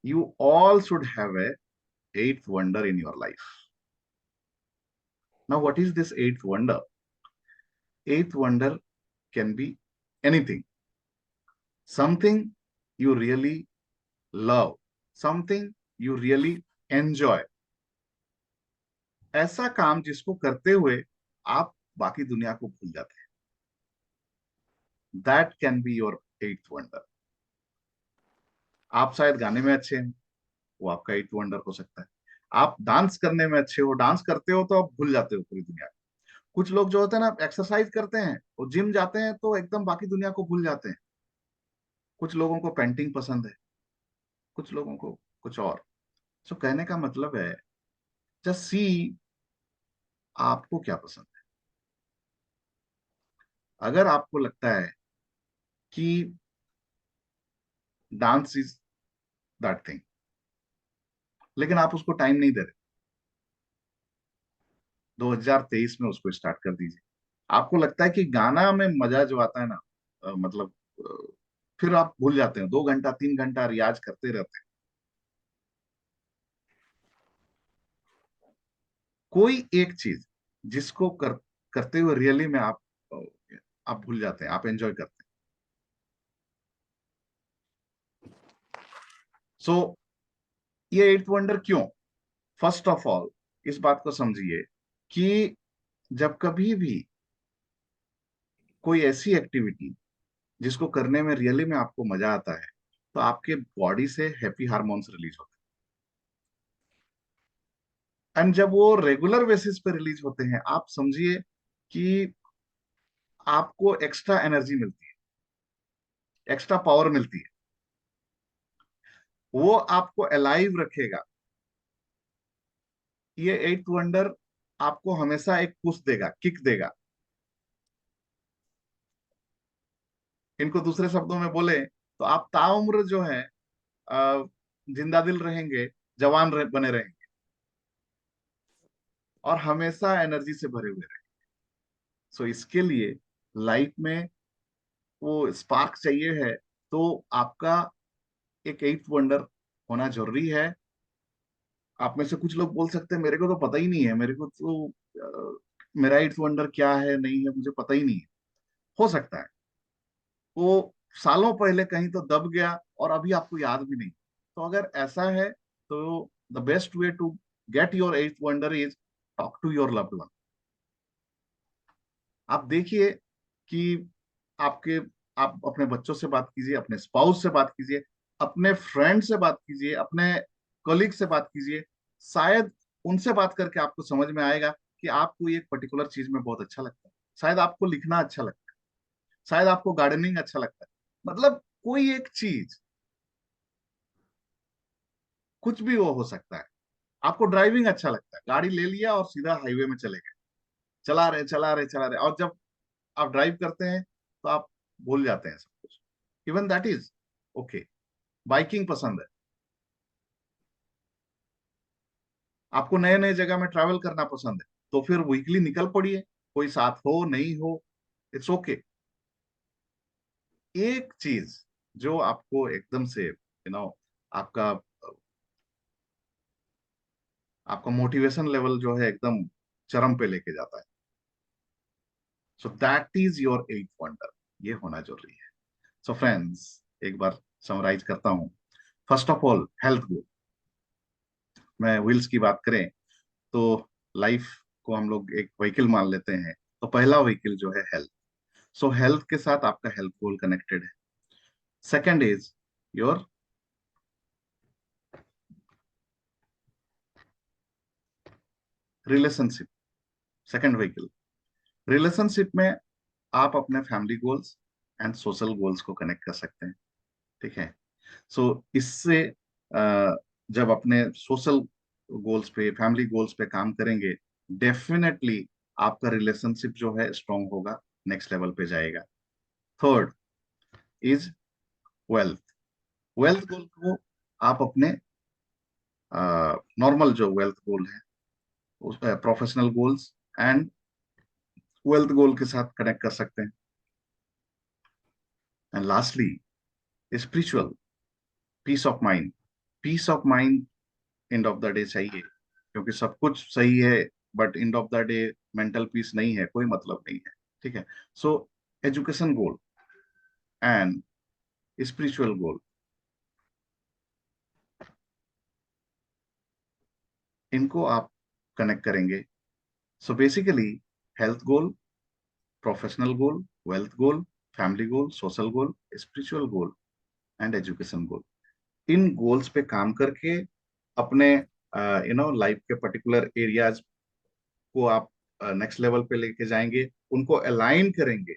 Speaker 1: You all should have a eighth wonder in your life. Now, what is this eighth wonder? Eighth wonder can be anything, something you really love, something you really enjoy, ऐसा काम जिसको करते हुए आप बाकी दुनिया को भूल जाते हैं। That can be your eighth wonder. आप शायद गाने में अच्छे हैं, वो आपका एट्थ वंडर हो सकता है। आप डांस करने में अच्छे हो, डांस करते हो तो आप भूल जाते हो पूरी दुनिया को। कुछ लोग जो होते हैं ना, एक्सरसाइज करते हैं और जिम जाते हैं तो एकदम बाकी दुनिया को भूल जाते हैं। कुछ लोगों को पेंटिंग पसंद है, कुछ लोगों को कुछ और। सो कहने का मतलब है, जस्ट सी आपको क्या पसंद है। अगर आपको लगता है कि डांस इज दैट थिंग, लेकिन आप उसको टाइम नहीं दे रहे, 2023 में उसको स्टार्ट कर दीजिए। आपको लगता है कि गाना में मजा जो आता है ना, मतलब फिर आप भूल जाते हैं, 2 घंटा 3 घंटा रियाज करते रहते हैं। कोई एक चीज जिसको करते हुए रियली में आप भूल जाते हैं, आप एंजॉय करते हैं। सो ये एट्थ वंडर क्यों? फर्स्ट ऑफ ऑल, इस बात को समझिए कि जब कभी भी कोई ऐसी एक्टिविटी जिसको करने में रियली में आपको मजा आता है, तो आपके बॉडी से हैप्पी हार्मोन्स रिलीज होते हैं। एंड जब वो रेगुलर बेसिस पे रिलीज होते हैं, आप समझिए कि आपको एक्स्ट्रा एनर्जी मिलती है, एक्स्ट्रा पावर मिलती है। वो आपको अलाइव रखेगा। ये एट्थ वंडर आपको हमेशा एक पुश देगा, किक देगा। इनको दूसरे शब्दों में बोले तो आप ताउम्र जो है, अ, जिंदा दिल रहेंगे, बने रहेंगे और हमेशा एनर्जी से भरे हुए रहेंगे। सो इसके लिए लाइफ में वो स्पार्क चाहिए है, तो आपका एक एट्थ वंडर होना जरूरी है। आप में से कुछ लोग बोल सकते हैं मेरे को तो पता ही नहीं है, मेरे को तो मेरा एट्थ वंडर क्या है नहीं है मुझे पता ही नहीं है। हो सकता है वो सालों पहले कहीं तो दब गया और अभी आपको याद भी नहीं। तो अगर ऐसा है, तो the best way to get your eighth wonder is talk to your loved one. आप देखिए कि आपके आप अपने बच्चों से बात कीजिए, अपने स्पाउस से बात कीजिए, अपने फ्रेंड से बात कीजिए, अपने कलीग से बात कीजिए। शायद उनसे बात करके आपको समझ में आएगा कि आपको एक पर्टिकुलर चीज में बहुत अच्छा लगता है। शायद आपको लिखना अच्छा लगता है, शायद आपको गार्डनिंग अच्छा लगता है। मतलब कोई एक चीज, कुछ भी वो हो सकता है। आपको ड्राइविंग अच्छा लगता है, गाड़ी ले लिया और सीधा हाईवे में चले गए, चला रहे चला रहे चला रहे, और जब आप ड्राइव करते हैं तो आप भूल जाते हैं सब कुछ। Even that is okay. Biking पसंद है, आपको नए नए जगह में ट्रैवल करना पसंद है, तो फिर वीकली निकल पड़िए, कोई साथ हो नहीं हो, इट्स ओके। एक चीज जो आपको एकदम से आपका आपका मोटिवेशन लेवल जो है एकदम चरम पे लेके जाता है, so that is your eight wonder. ये होना जरूरी है। सो फ्रेंड्स, एक बार समराइज करता हूँ। फर्स्ट ऑफ ऑल, हेल्थ गोल। मैं व्हील्स की बात करें तो लाइफ को हम लोग एक व्हीकल मान लेते हैं, तो पहला व्हीकल जो है हेल्थ। सो हेल्थ के साथ आपका हेल्थ गोल कनेक्टेड है। Second is your relationship. Second vehicle relationship में आप अपने family goals and social goals को कनेक्ट कर सकते हैं। ठीक है। सो इससे जब अपने सोशल गोल्स पे, फैमिली गोल्स पे काम करेंगे, डेफिनेटली आपका रिलेशनशिप जो है स्ट्रांग होगा, नेक्स्ट लेवल पे जाएगा। Third is wealth. Wealth goal को आप अपने नॉर्मल जो वेल्थ गोल है, उस professional goals and wealth goal के साथ कनेक्ट कर सकते हैं। And lastly, spiritual peace of mind. Peace of mind end of the day चाहिए, क्योंकि सब कुछ सही है, but end of the day mental peace नहीं है, कोई मतलब नहीं है। ठीक है। So education goal and spiritual goal, इनको आप कनेक्ट करेंगे। So basically health goal, professional goal, wealth goal, family goal, social goal, spiritual goal and education goal, in goals पे काम करके अपने लाइफ के पर्टिकुलर एरियाज को आप नेक्स्ट लेवल पे लेके जाएंगे, उनको अलाइन करेंगे,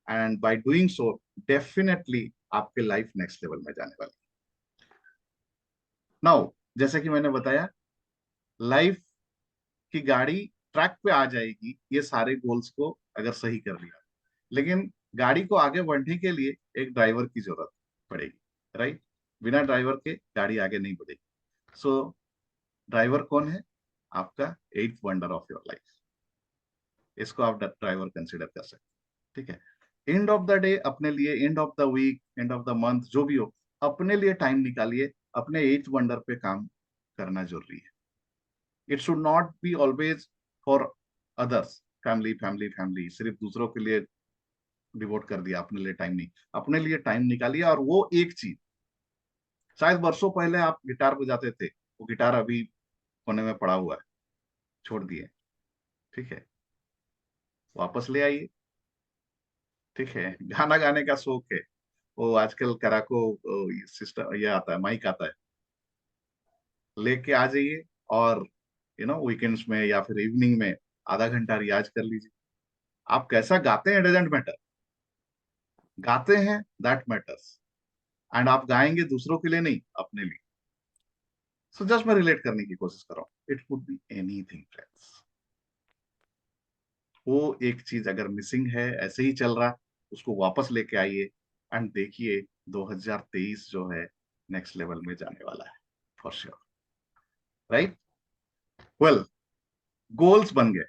Speaker 1: and by doing so definitely आपके लाइफ नेक्स्ट लेवल में जाने वाली। नाउ जैसे कि मैंने बताया, लाइफ की गाड़ी ट्रैक पे आ जाएगी ये सारे गोल्स को अगर सही कर लिया, लेकिन गाड़ी को आगे बढ़ने के लिए एक ड्राइवर की जरूरत पड़ेगी, राइट? बिना ड्राइवर के गाड़ी आगे नहीं बढ़ेगी। सो ड्राइवर कौन है? आपका eighth wonder of your life, इसको आप ड्राइवर कंसिडर कर सकते हैं, ठीक है? एंड ऑफ द डे अपने लिए, end of the week, end of the month, जो भी हो, अपने लिए टाइम निकालिए, अपने एट्थ वंडर पे काम करना जरूरी है। It should not be always for others, family family family, सिर्फ दूसरों के लिए डिवोट कर दिया, अपने लिए टाइम नहीं। अपने लिए टाइम निकालिए, और वो एक चीज, शायद वर्षों पहले आप गिटार बजाते थे, वो गिटार अभी कोने में पड़ा हुआ है, छोड़ दिए, ठीक है? वापस ले आइए, ठीक है? गाना गाने का शौक है, वो आजकल कराको सिस्टम ये आता है, माइक आता है, लेके आ जाइए, और वीकेंड्स में या फिर इवनिंग में आधा घंटा रियाज कर लीजिए। आप कैसा गाते हैं डजेंट मैटर, गाते हैं दैट मैटर्स। एंड आप गाएंगे दूसरों के लिए नहीं, अपने लिए। सो जस्ट मैं रिलेट करने की कोशिश कर रहा हूँ, it could be anything friends. वो एक चीज अगर मिसिंग है, ऐसे ही चल रहा, उसको वापस लेके आइए, एंड देखिए 2023 जो है नेक्स्ट लेवल में जाने वाला है, for sure, right? Well, goals बन गए,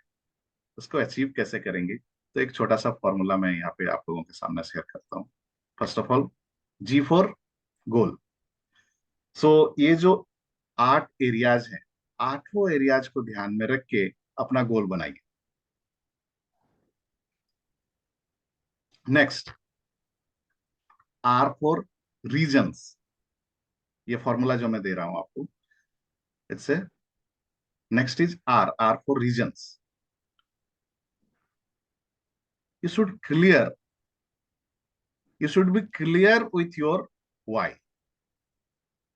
Speaker 1: उसको अचीव कैसे करेंगे? तो एक छोटा सा फॉर्मूला मैं यहाँ पे आप लोगों के सामने शेयर करता हूँ। First of all, G for goal. So ये जो 8 एरियाज हैं, आठों एरियाज को ध्यान में रख के अपना गोल बनाइए। Next, R for reasons. ये फॉर्मूला जो मैं दे रहा हूं आपको, it's a, next is R, R for reasons. You should clear, you should be clear with your why.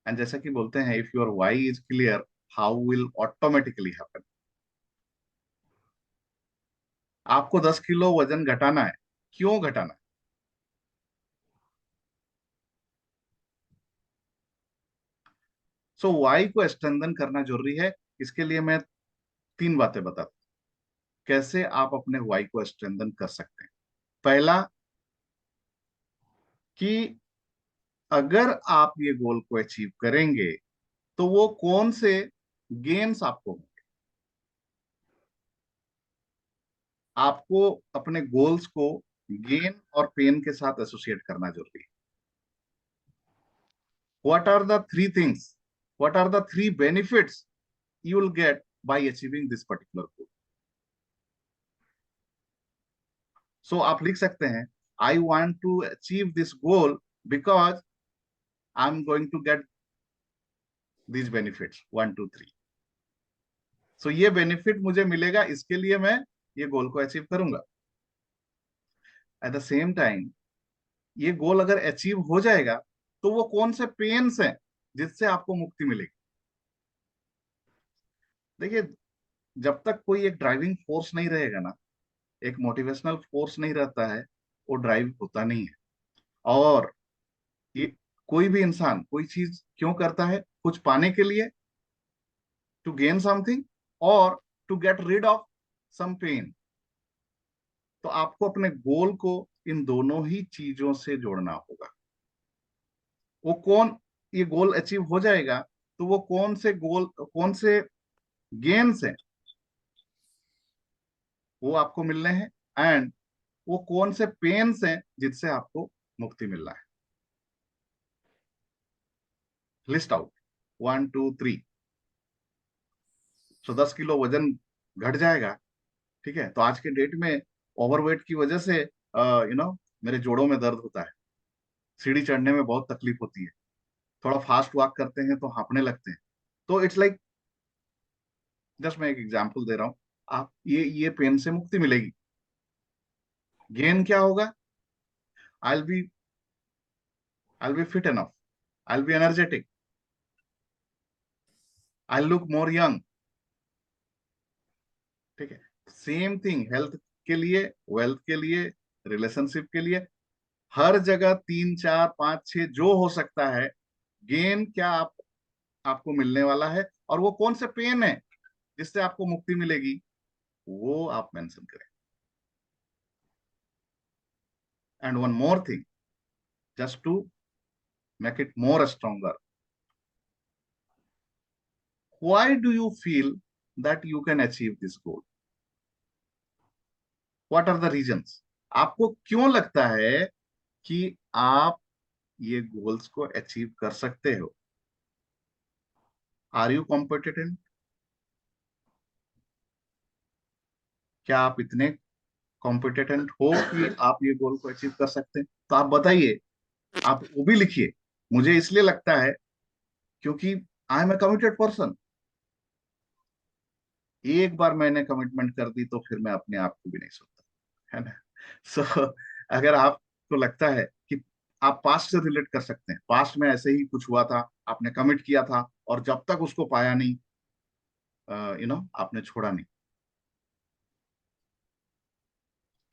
Speaker 1: And जैसा कि बोलते हैं, if your why is clear, how will automatically happen. आपको 10 किलो वजन घटाना है, क्यों घटाना है? सो वाई को स्ट्रेंथन करना जरूरी है। इसके लिए मैं 3 बातें बताता हूं, कैसे आप अपने वाई को स्ट्रेंथन कर सकते हैं। पहला, कि अगर आप ये गोल को अचीव करेंगे, तो वो कौन से गेन्स आपको होंगे। आपको अपने गोल्स को गेन और पेन के साथ एसोसिएट करना जरूरी है। What are the 3 things, what are the 3 benefits you will get by achieving this particular goal? So आप लिख सकते हैं, I want to achieve this goal because I'm going to get these benefits, 1 2 3। So ये benefit मुझे मिलेगा, इसके लिए मैं ये गोल को अचीव करूंगा। एट द सेम टाइम, ये गोल अगर अचीव हो जाएगा, तो वो कौन से पेन्स हैं जिससे आपको मुक्ति मिलेगी। देखिए, जब तक कोई एक ड्राइविंग फोर्स नहीं रहेगा ना, एक मोटिवेशनल फोर्स नहीं रहता है, वो ड्राइव होता नहीं है। और ये कोई भी इंसान कोई चीज क्यों करता है? कुछ पाने के लिए, टू गेन समथिंग, और to get rid of some pain. तो आपको अपने गोल को इन दोनों ही चीजों से जोड़ना होगा। वो कौन, ये गोल अचीव हो जाएगा, तो वो कौन से गोल, कौन से गेन्स हैं, वो आपको मिलने हैं, एंड वो कौन से पेन्स हैं जिससे आपको मुक्ति मिलना है। List out, 1 2 3। सो 10 किलो वजन घट जाएगा, ठीक है? तो आज के डेट में ओवरवेट की वजह से मेरे जोड़ों में दर्द होता है, सीढ़ी चढ़ने में बहुत तकलीफ होती है, थोड़ा फास्ट वॉक करते हैं तो हाँफने लगते हैं। तो इट्स लाइक जस्ट मैं एक एग्जांपल दे रहा हूं। आप ये पेन से मुक्ति मिलेगी। गेन क्या होगा? I be I be fit enough, I be energetic, I look more young. ठीक है। सेम थिंग हेल्थ के लिए, वेल्थ के लिए, रिलेशनशिप के लिए, हर जगह 3 4 5 6 जो हो सकता है। गेन क्या आपको मिलने वाला है, और वो कौन से पेन है जिससे आपको मुक्ति मिलेगी, वो आप मेंशन करें। And one more thing, just to make it more stronger, why do you feel that you can achieve this goal? What are the reasons? आपको क्यों लगता है कि आप ये गोल्स को अचीव कर सकते हो? Are you competent? क्या आप इतने कॉम्पिटिटेंट हो कि आप ये गोल को अचीव कर सकते हैं? तो आप बताइए, आप वो भी लिखिए। मुझे इसलिए लगता है क्योंकि I am a committed person. एक बार मैंने कमिटमेंट कर दी तो फिर मैं अपने आप को भी नहीं सुनता, है ना? सो अगर आपको लगता है कि आप पास्ट से रिलेट कर सकते हैं, पास्ट में ऐसे ही कुछ हुआ था, आपने कमिट किया था और जब तक उसको पाया नहीं, आपने छोड़ा नहीं।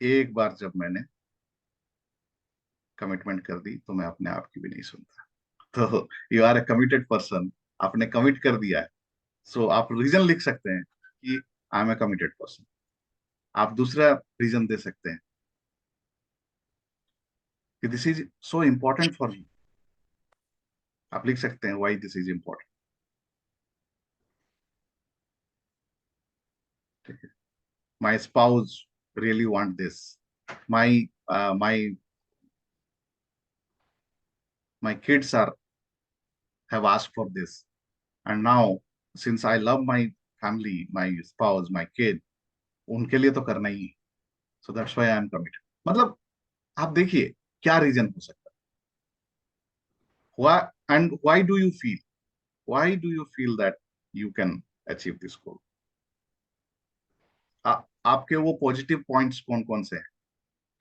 Speaker 1: एक बार जब मैंने कमिटमेंट कर दी तो मैं अपने आप की भी नहीं सुनता। तो you are a committed person, आपने कमिट कर दिया है। सो आप रीजन लिख सकते हैं कि I am a committed person. आप दूसरा रीजन दे सकते हैं कि this is so important for me. आप लिख सकते हैं व्हाई दिस इज इम्पोर्टेंट। ठीक है। My spouse really want this, my my my kids are have asked for this, and now since I love my family, my spouse, my kid, उनके लिए तो करना ही है। So that's why I am committed. मतलब आप देखिए क्या रीजन हो सकता है। Why, and why do you feel that you can achieve this goal? आपके वो पॉजिटिव पॉइंट्स कौन कौन से हैं?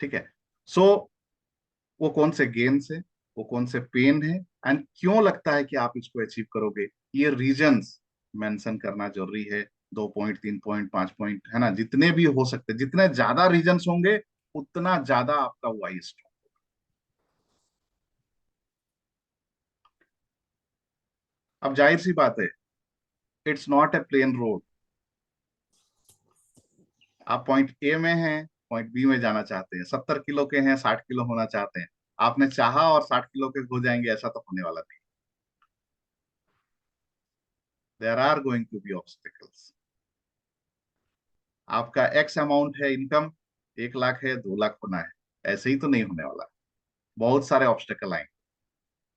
Speaker 1: ठीक है। सो वो कौन से गेन से, वो कौन से पेन है, एंड क्यों लगता है कि आप इसको अचीव करोगे, ये रीजंस मेंशन करना जरूरी है। 2 पॉइंट, 3 पॉइंट, 5 पॉइंट, है ना? जितने भी हो सकते, जितने ज्यादा रीजंस होंगे उतना ज्यादा आपका वाई स्ट्रॉन्ग। अब जाहिर सी बात है, it's not a plain road. आप पॉइंट ए में हैं, पॉइंट बी में जाना चाहते हैं, 70 किलो के हैं, 60 किलो होना चाहते हैं। आपने चाहा और 60 किलो के हो जाएंगे, ऐसा तो होने वाला नहीं। There are going to be obstacles. आपका एक्स अमाउंट है इनकम, 1 लाख है, 2 लाख होना है, ऐसे ही तो नहीं होने वाला। बहुत सारे ऑब्स्टिकल आएंगे।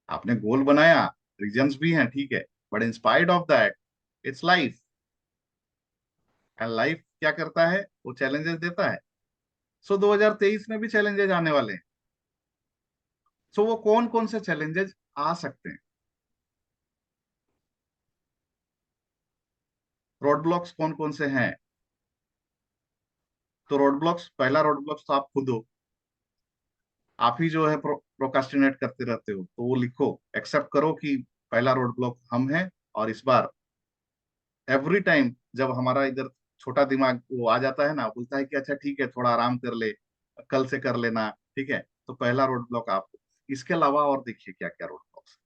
Speaker 1: आपने गोल बनाया, रीजंस भी हैं, ठीक है, but in spite of that, it's life. And life क्या करता है? वो चैलेंजेस देता है। सो 2023 में भी चैलेंजेस आने वाले हैं। सो वो कौन कौन से चैलेंजेस आ सकते हैं? रोड ब्लॉक्स कौन कौन से हैं? तो रोड ब्लॉक्स, पहला रोड ब्लॉक्स तो आप खुद हो। आप ही जो है प्रोकास्टिनेट करते रहते हो, तो वो लिखो, एक्सेप्ट करो कि पहला रोड ब्लॉक हम हैं। और इस बार एवरी टाइम जब हमारा इधर छोटा दिमाग वो आ जाता है ना, बोलता है कि अच्छा ठीक है, थोड़ा आराम कर ले, कल से कर लेना, ठीक है, तो पहला रोड ब्लॉक आप। इसके अलावा और देखिए क्या क्या रोड ब्लॉक्स।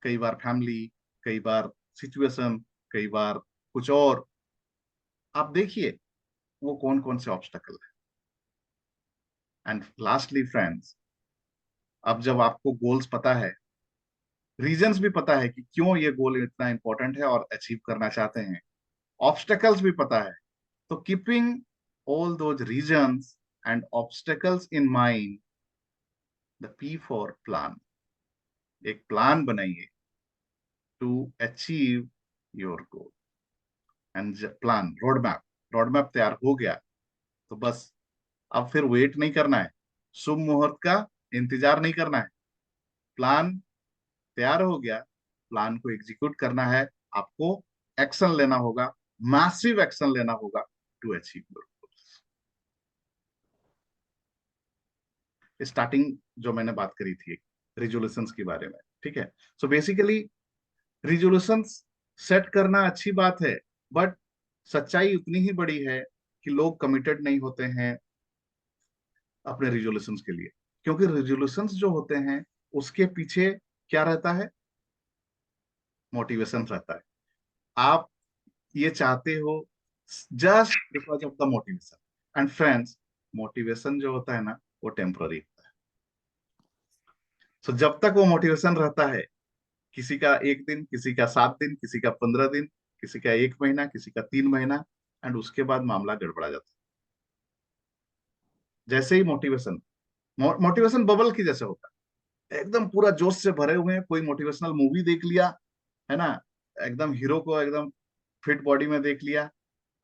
Speaker 1: कई बार फैमिली, कई बार सिचुएशन, कई बार कुछ और। आप देखिए वो कौन कौन से ऑब्स्टकल है। एंड लास्टली फ्रेंड्स, अब जब आपको गोल्स पता है, रीजंस भी पता है कि क्यों ये गोल इतना इंपॉर्टेंट है और अचीव करना चाहते हैं, ऑब्स्टेकल्स भी पता है, तो keeping all those reasons and obstacles in mind, the P for plan. एक प्लान बनाइए to achieve your goal. And plan, road map, road map तैयार हो गया तो बस अब फिर वेट नहीं करना है, शुभ मुहूर्त का इंतजार नहीं करना है। प्लान तैयार हो गया, प्लान को एग्जीक्यूट करना है। आपको एक्शन लेना होगा, मैसिव एक्शन लेना होगा to achieve your goals. Starting जो मैंने बात करी थी रिजोल्यूशंस के बारे में, ठीक है। सो बेसिकली रिजोल्यूशंस सेट करना अच्छी बात है, बट सच्चाई उतनी ही बड़ी है कि लोग कमिटेड नहीं होते हैं अपने रिजोल्यूशंस के लिए, क्योंकि रिजोल्यूशंस जो होते हैं उसके पीछे क्या रहता है, मोटिवेशन रहता है। आप ये चाहते हो just because of the motivation. And friends, motivation जो होता है ना, वो टेम्पररी होता है। सो जब तक वो मोटिवेशन रहता है, किसी का 1 दिन, किसी का 7 दिन, किसी का 15 दिन, किसी का 1 महीना, किसी का 3 महीना, एंड उसके बाद मामला गड़बड़ा जाता है। जैसे ही मोटिवेशन मोटिवेशन बबल की जैसे होता है, एकदम पूरा जोश से भरे हुए हैं, कोई मोटिवेशनल मूवी देख लिया, है ना, एकदम हीरो को एकदम फिट बॉडी में देख लिया,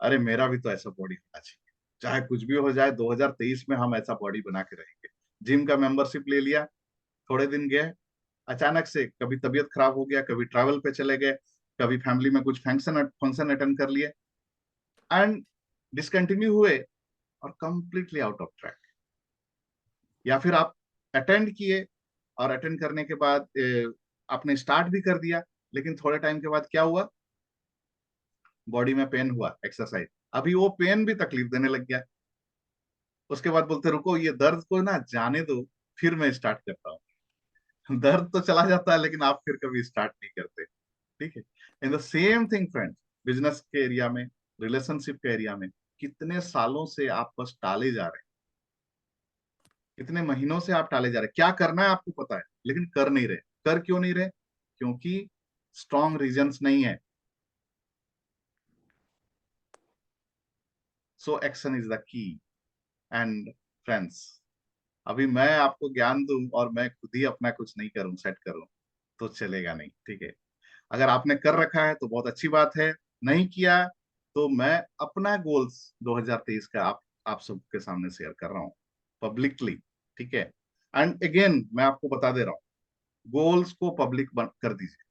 Speaker 1: अरे मेरा भी तो ऐसा बॉडी होना चाहिए, चाहे कुछ भी हो जाए, 2023 में हम ऐसा बॉडी बना के रहेंगे। जिम का मेंबरशिप ले लिया, थोड़े दिन गए, अचानक से कभी तबीयत खराब हो गया, कभी ट्रैवल पे चले गए, कभी फैमिली में कुछ फंक्शन फंक्शन अटेंड कर लिए, एंड डिसकंटिन्यू हुए और कंप्लीटली आउट ऑफ ट्रैक। या फिर आप अटेंड किए, और अटेंड करने के बाद आपने स्टार्ट भी कर दिया, लेकिन थोड़े टाइम के बाद क्या हुआ, बॉडी में पेन हुआ, एक्सरसाइज, अभी वो पेन भी तकलीफ देने लग गया। उसके बाद बोलते रुको, ये दर्द को ना जाने दो, फिर मैं स्टार्ट करता हूँ। दर्द तो चला जाता है, लेकिन आप फिर कभी स्टार्ट नहीं करते, ठीक है। In the same thing friends, business के एरिया में, रिलेशनशिप के एरिया में, कितने सालों से आप बस टाले जा रहे हैं, कितने महीनों से आप टाले जा रहे हैं, क्या करना है आपको पता है, लेकिन कर नहीं रहे। कर क्यों नहीं रहे? क्योंकि स्ट्रॉन्ग रीजंस नहीं है। So action is the key. And friends, अभी मैं आपको ज्ञान दूं और मैं खुद ही अपना कुछ नहीं करूं, सेट करूं, तो चलेगा नहीं, ठीक है। अगर आपने कर रखा है तो बहुत अच्छी बात है, नहीं किया तो मैं अपना गोल्स 2023 का आप सबके सामने शेयर कर रहा हूँ पब्लिकली, ठीक है। एंड अगेन मैं आपको बता दे रहा हूँ, गोल्स को पब्लिक कर दीजिए।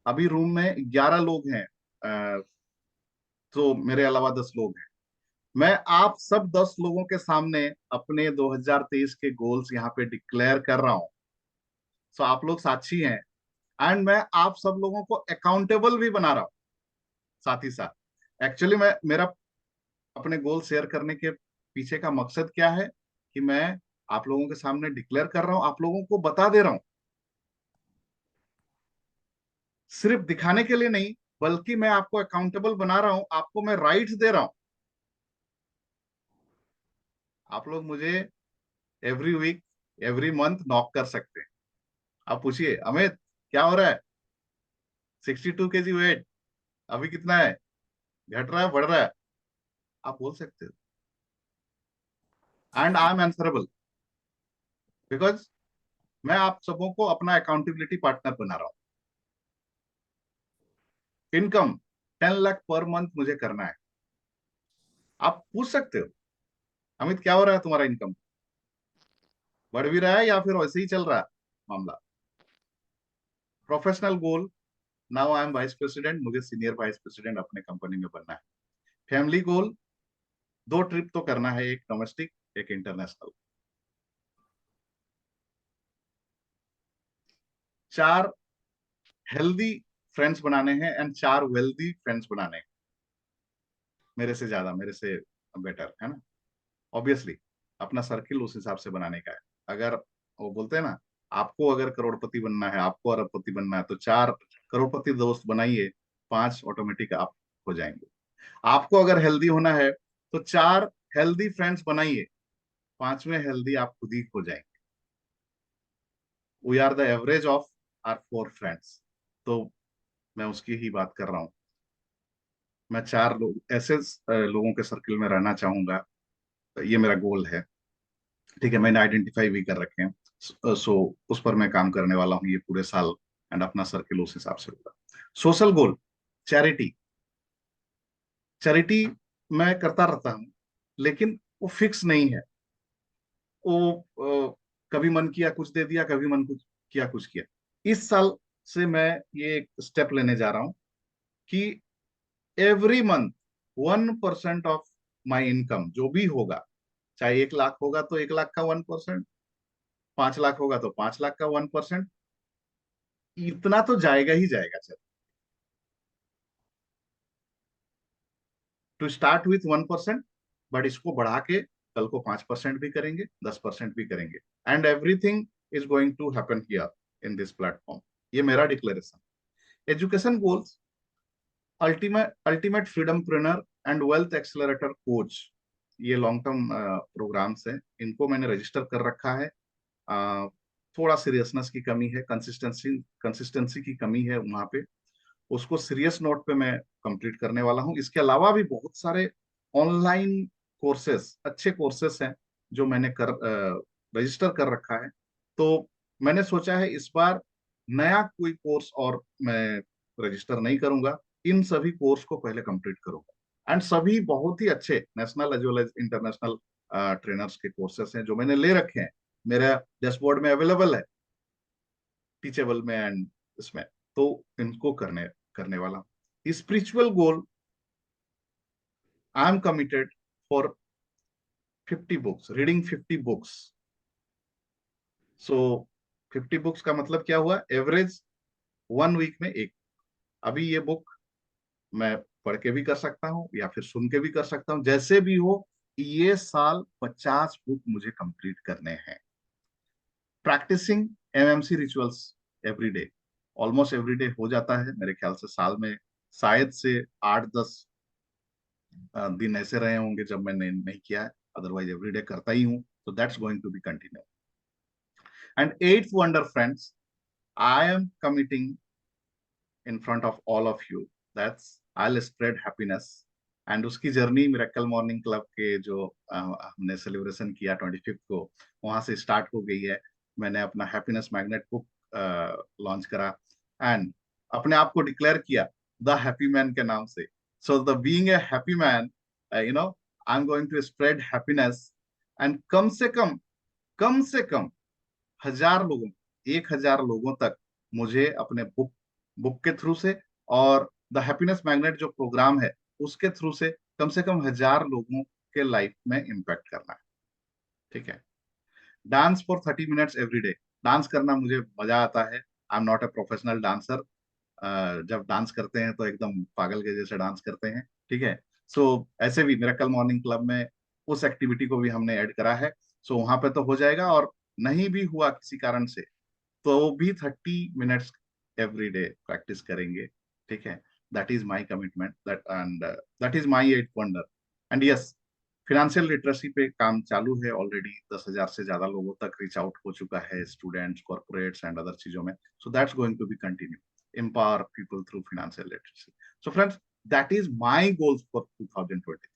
Speaker 1: अभी रूम में 11 लोग हैं, तो मेरे अलावा 10 लोग हैं। मैं आप सब 10 लोगों के सामने अपने 2023 के गोल्स यहाँ पे डिक्लेयर कर रहा हूँ। सो आप लोग साक्षी हैं, एंड मैं आप सब लोगों को अकाउंटेबल भी बना रहा हूँ साथ ही साथ। एक्चुअली मैं मेरा अपने गोल शेयर करने के पीछे का मकसद क्या है, कि मैं आप लोगों के सामने डिक्लेयर कर रहा हूं, आप लोगों को बता दे रहा हूं, सिर्फ दिखाने के लिए नहीं, बल्कि मैं आपको अकाउंटेबल बना रहा हूं, आपको मैं राइट्स दे रहा हूं। आप लोग मुझे every week, every month knock कर सकते हैं। आप पूछिए, अमित क्या हो रहा है, 62 kg वेट, अभी कितना है, घट रहा है, बढ़ रहा है, आप बोल सकते हो। And I am answerable, because मैं आप सबों को अपना अकाउंटेबिलिटी पार्टनर बना रहा हूं। इनकम 10 लाख पर मंथ मुझे करना है। आप पूछ सकते हो, अमित क्या हो रहा है तुम्हारा इनकम, बढ़ भी रहा है या फिर वैसे ही चल रहा है मामला। Professional goal, now I am vice president, मुझे सीनियर वाइस प्रेसिडेंट अपने कंपनी में बनना है। फैमिली गोल, 2 ट्रिप तो करना है, एक डोमेस्टिक, एक इंटरनेशनल। 4 हेल्दी फ्रेंड्स बनाने हैं, एंड 4 वेल्दी फ्रेंड्स बनाने हैं, मेरे से ज्यादा, मेरे से बेटर, है ना। ऑब्वियसली अपना सर्किल उस हिसाब से बनाने का है। अगर वो बोलते हैं ना, आपको अगर करोड़पति बनना है, आपको अरबपति बनना है, तो 4 करोड़पति दोस्त बनाइए, 5 ऑटोमेटिक आप हो जाएंगे। आपको अगर हेल्दी होना है, तो 4 हेल्दी फ्रेंड्स बनाइए, 5वें हेल्दी आप खुद ही हो जाएंगे। We are the average of our 4 friends. तो मैं उसकी ही बात कर रहा हूँ। मैं 4 लोग ऐसे लोगों के सर्किल में रहना चाहूंगा, ये मेरा गोल है, ठीक है। मैंने आइडेंटिफाई भी कर रखे हैं, सो उस पर मैं काम करने वाला हूँ ये पूरे साल, एंड अपना सर्किल उस हिसाब से होगा। Social goal, charity. चैरिटी मैं करता रहता हूँ, लेकिन वो फिक्स नहीं है। वो कभी मन किया कुछ दे दिया, कभी मन कुछ किया कुछ किया। इस साल से मैं ये एक स्टेप लेने जा रहा हूं कि every month 1% of my income जो भी होगा, चाहे 1 लाख होगा तो 1 लाख का 1%, 5 लाख होगा तो 5 लाख का 1%, इतना तो जाएगा ही जाएगा। चल, टू स्टार्ट विथ 1%, बट इसको बढ़ा के कल को 5% भी करेंगे, 10% भी करेंगे, and everything is going to happen here in this platform. ये मेरा declaration. Education goals, ultimate freedom trainer and wealth accelerator coach, ये लॉन्ग टर्म प्रोग्राम्स हैं, इनको मैंने रजिस्टर कर रखा है। थोड़ा सीरियसनेस की कमी है, कंसिस्टेंसी की कमी है वहां पे, उसको सीरियस नोट पे मैं कंप्लीट करने वाला हूँ। इसके अलावा भी बहुत सारे ऑनलाइन कोर्सेस, अच्छे कोर्सेस हैं जो मैंने रजिस्टर कर रखा है। तो मैंने सोचा है इस बार नया कोई कोर्स और मैं रजिस्टर नहीं करूंगा, इन सभी कोर्स को पहले कंप्लीट करूंगा। एंड सभी बहुत ही अच्छे national as well as international trainers के कोर्सेस हैं जो मैंने ले रखे हैं, मेरे डैशबोर्ड में अवेलेबल है, टीचेबल में एंड इसमें। तो इनको करने करने वाला हूं। Spiritual goal, I am committed for 50 books, reading 50 books. So 50 books का मतलब क्या हुआ, एवरेज 1 वीक में एक। अभी ये बुक मैं पढ़ के भी कर सकता हूँ या फिर सुन के भी कर सकता हूँ, जैसे भी हो। ये साल 50 बुक मुझे कंप्लीट करने हैं। Practicing MMC rituals every day, almost every day हो जाता है मेरे ख्याल से। साल में शायद से 8-10 दिन ऐसे रहे होंगे जब मैंने नहीं किया है, अदरवाइज एवरी डे करता ही हूँ। तो that's going to be continue. And eighth wonder friends, I am committing in front of all of you, that's I will spread happiness. And उसकी जर्नी मिरेकल मॉर्निंग क्लब के जो हमने celebration किया 25th को, वहां से स्टार्ट हो गई है। मैंने अपना हैप्पीनेस मैग्नेट बुक लॉन्च करा एंड अपने आप को डिक्लेयर किया द हैप्पी मैन के नाम से। So the being a happy man, you know, I am going to spread happiness. And कम से कम 1,000 लोगों, 1,000 लोगों तक मुझे अपने बुक के थ्रू से और द हैप्पीनेस मैग्नेट जो प्रोग्राम है उसके थ्रू से कम 1,000 लोगों के लाइफ में इम्पैक्ट करना है। ठीक है। Dance for 30 minutes every day, dance करना मुझे मजा आता है। I am not a professional dancer. जब डांस करते हैं तो एकदम पागल के जैसे डांस करते हैं। ठीक है। सो ऐसे भी मिरेकल मॉर्निंग क्लब में उस एक्टिविटी को भी हमने ऐड करा है। सो वहां पे तो हो जाएगा, और नहीं भी हुआ किसी कारण से तो भी 30 मिनट्स एवरी डे प्रैक्टिस करेंगे। ठीक है। That is my commitment, that is my 8 wonder. And yes, financial literacy पे काम चालू है ऑलरेडी। 10,000 से ज्यादा लोगों तक रीच आउट हो चुका है, स्टूडेंट्स, कॉर्पोरेट्स एंड अदर चीजों में। So that's going to be continue, empower people through financial literacy. So friends, that is my goals for 2023.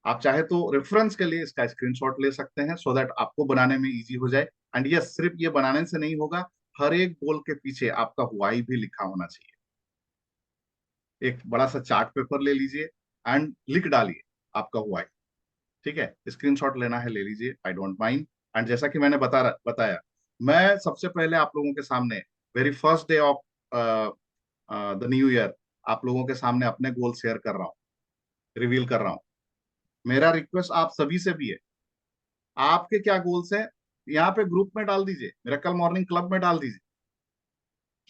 Speaker 1: आप चाहे तो रेफरेंस के लिए इसका स्क्रीनशॉट ले सकते हैं सो दैट आपको बनाने में इजी हो जाए। एंड यस, सिर्फ ये बनाने से नहीं होगा, हर एक गोल के पीछे आपका व्हाई भी लिखा होना चाहिए। एक बड़ा सा चार्ट पेपर ले लीजिए एंड लिख डालिए आपका व्हाई। ठीक है। स्क्रीनशॉट लेना है ले लीजिए, आई डोंट माइंड। एंड जैसा कि मैंने बताया, मैं सबसे पहले आप लोगों के सामने very first day of the new year आप लोगों के सामने अपने गोल शेयर कर रहा हूँ, रिवील कर रहा हूँ। मेरा रिक्वेस्ट आप सभी से भी है, आपके क्या गोल्स हैं यहाँ पे ग्रुप में डाल दीजिए, मिरेकल मॉर्निंग क्लब में डाल दीजिए।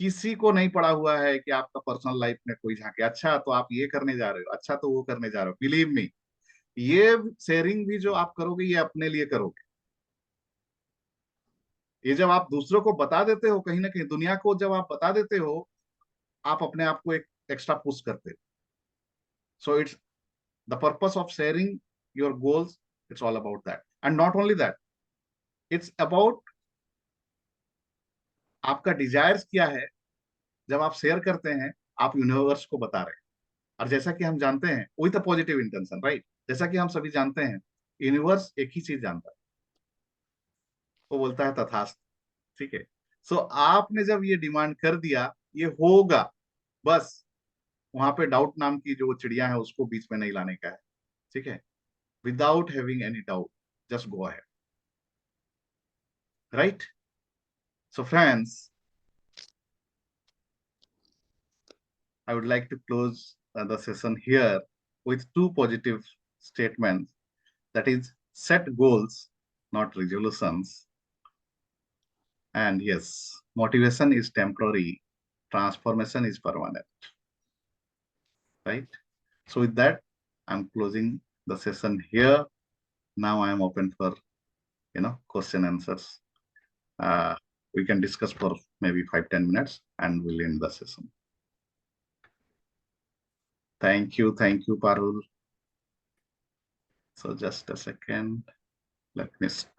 Speaker 1: किसी को नहीं पड़ा हुआ है कि आपका पर्सनल लाइफ में कोई झांके, अच्छा तो आप ये करने जा रहे हो, अच्छा तो वो करने जा रहे हो। बिलीव मी, ये शेयरिंग भी जो आप करोगे ये अपने लिए करोगे। ये जब आप दूसरों को बता देते हो, कहीं ना कहीं दुनिया को जब आप बता देते हो, आप अपने आप को एक एक्स्ट्रा पुश करते हो। So it's the purpose of sharing your goals, it's all about that. And not only that, it's about आपका डिजायर्स क्या है। जब आप शेयर करते हैं, आप यूनिवर्स को बता रहे हैं। और जैसा कि हम जानते हैं, वही तो पॉजिटिव इंटेंशन, राइट। जैसा कि हम सभी जानते हैं, यूनिवर्स एक ही चीज जानता है, वो बोलता है तथास्तु। ठीक है। सो आपने जब ये डिमांड कर दिया, ये होगा। बस वहां पे डाउट नाम की जो चिड़िया है उसको बीच में नहीं लाने का है। ठीक है। Without having any doubt, just go ahead, right. So friends, I would like to close the session here with two positive statements. That is, set goals, not resolutions. And yes, motivation is temporary, transformation is permanent. Right? So with that, I'm closing the session here. Now I'm open for question answers. We can discuss for maybe 5-10 minutes and we'll end the session. Thank you, Parul. So just a second. Let me stop.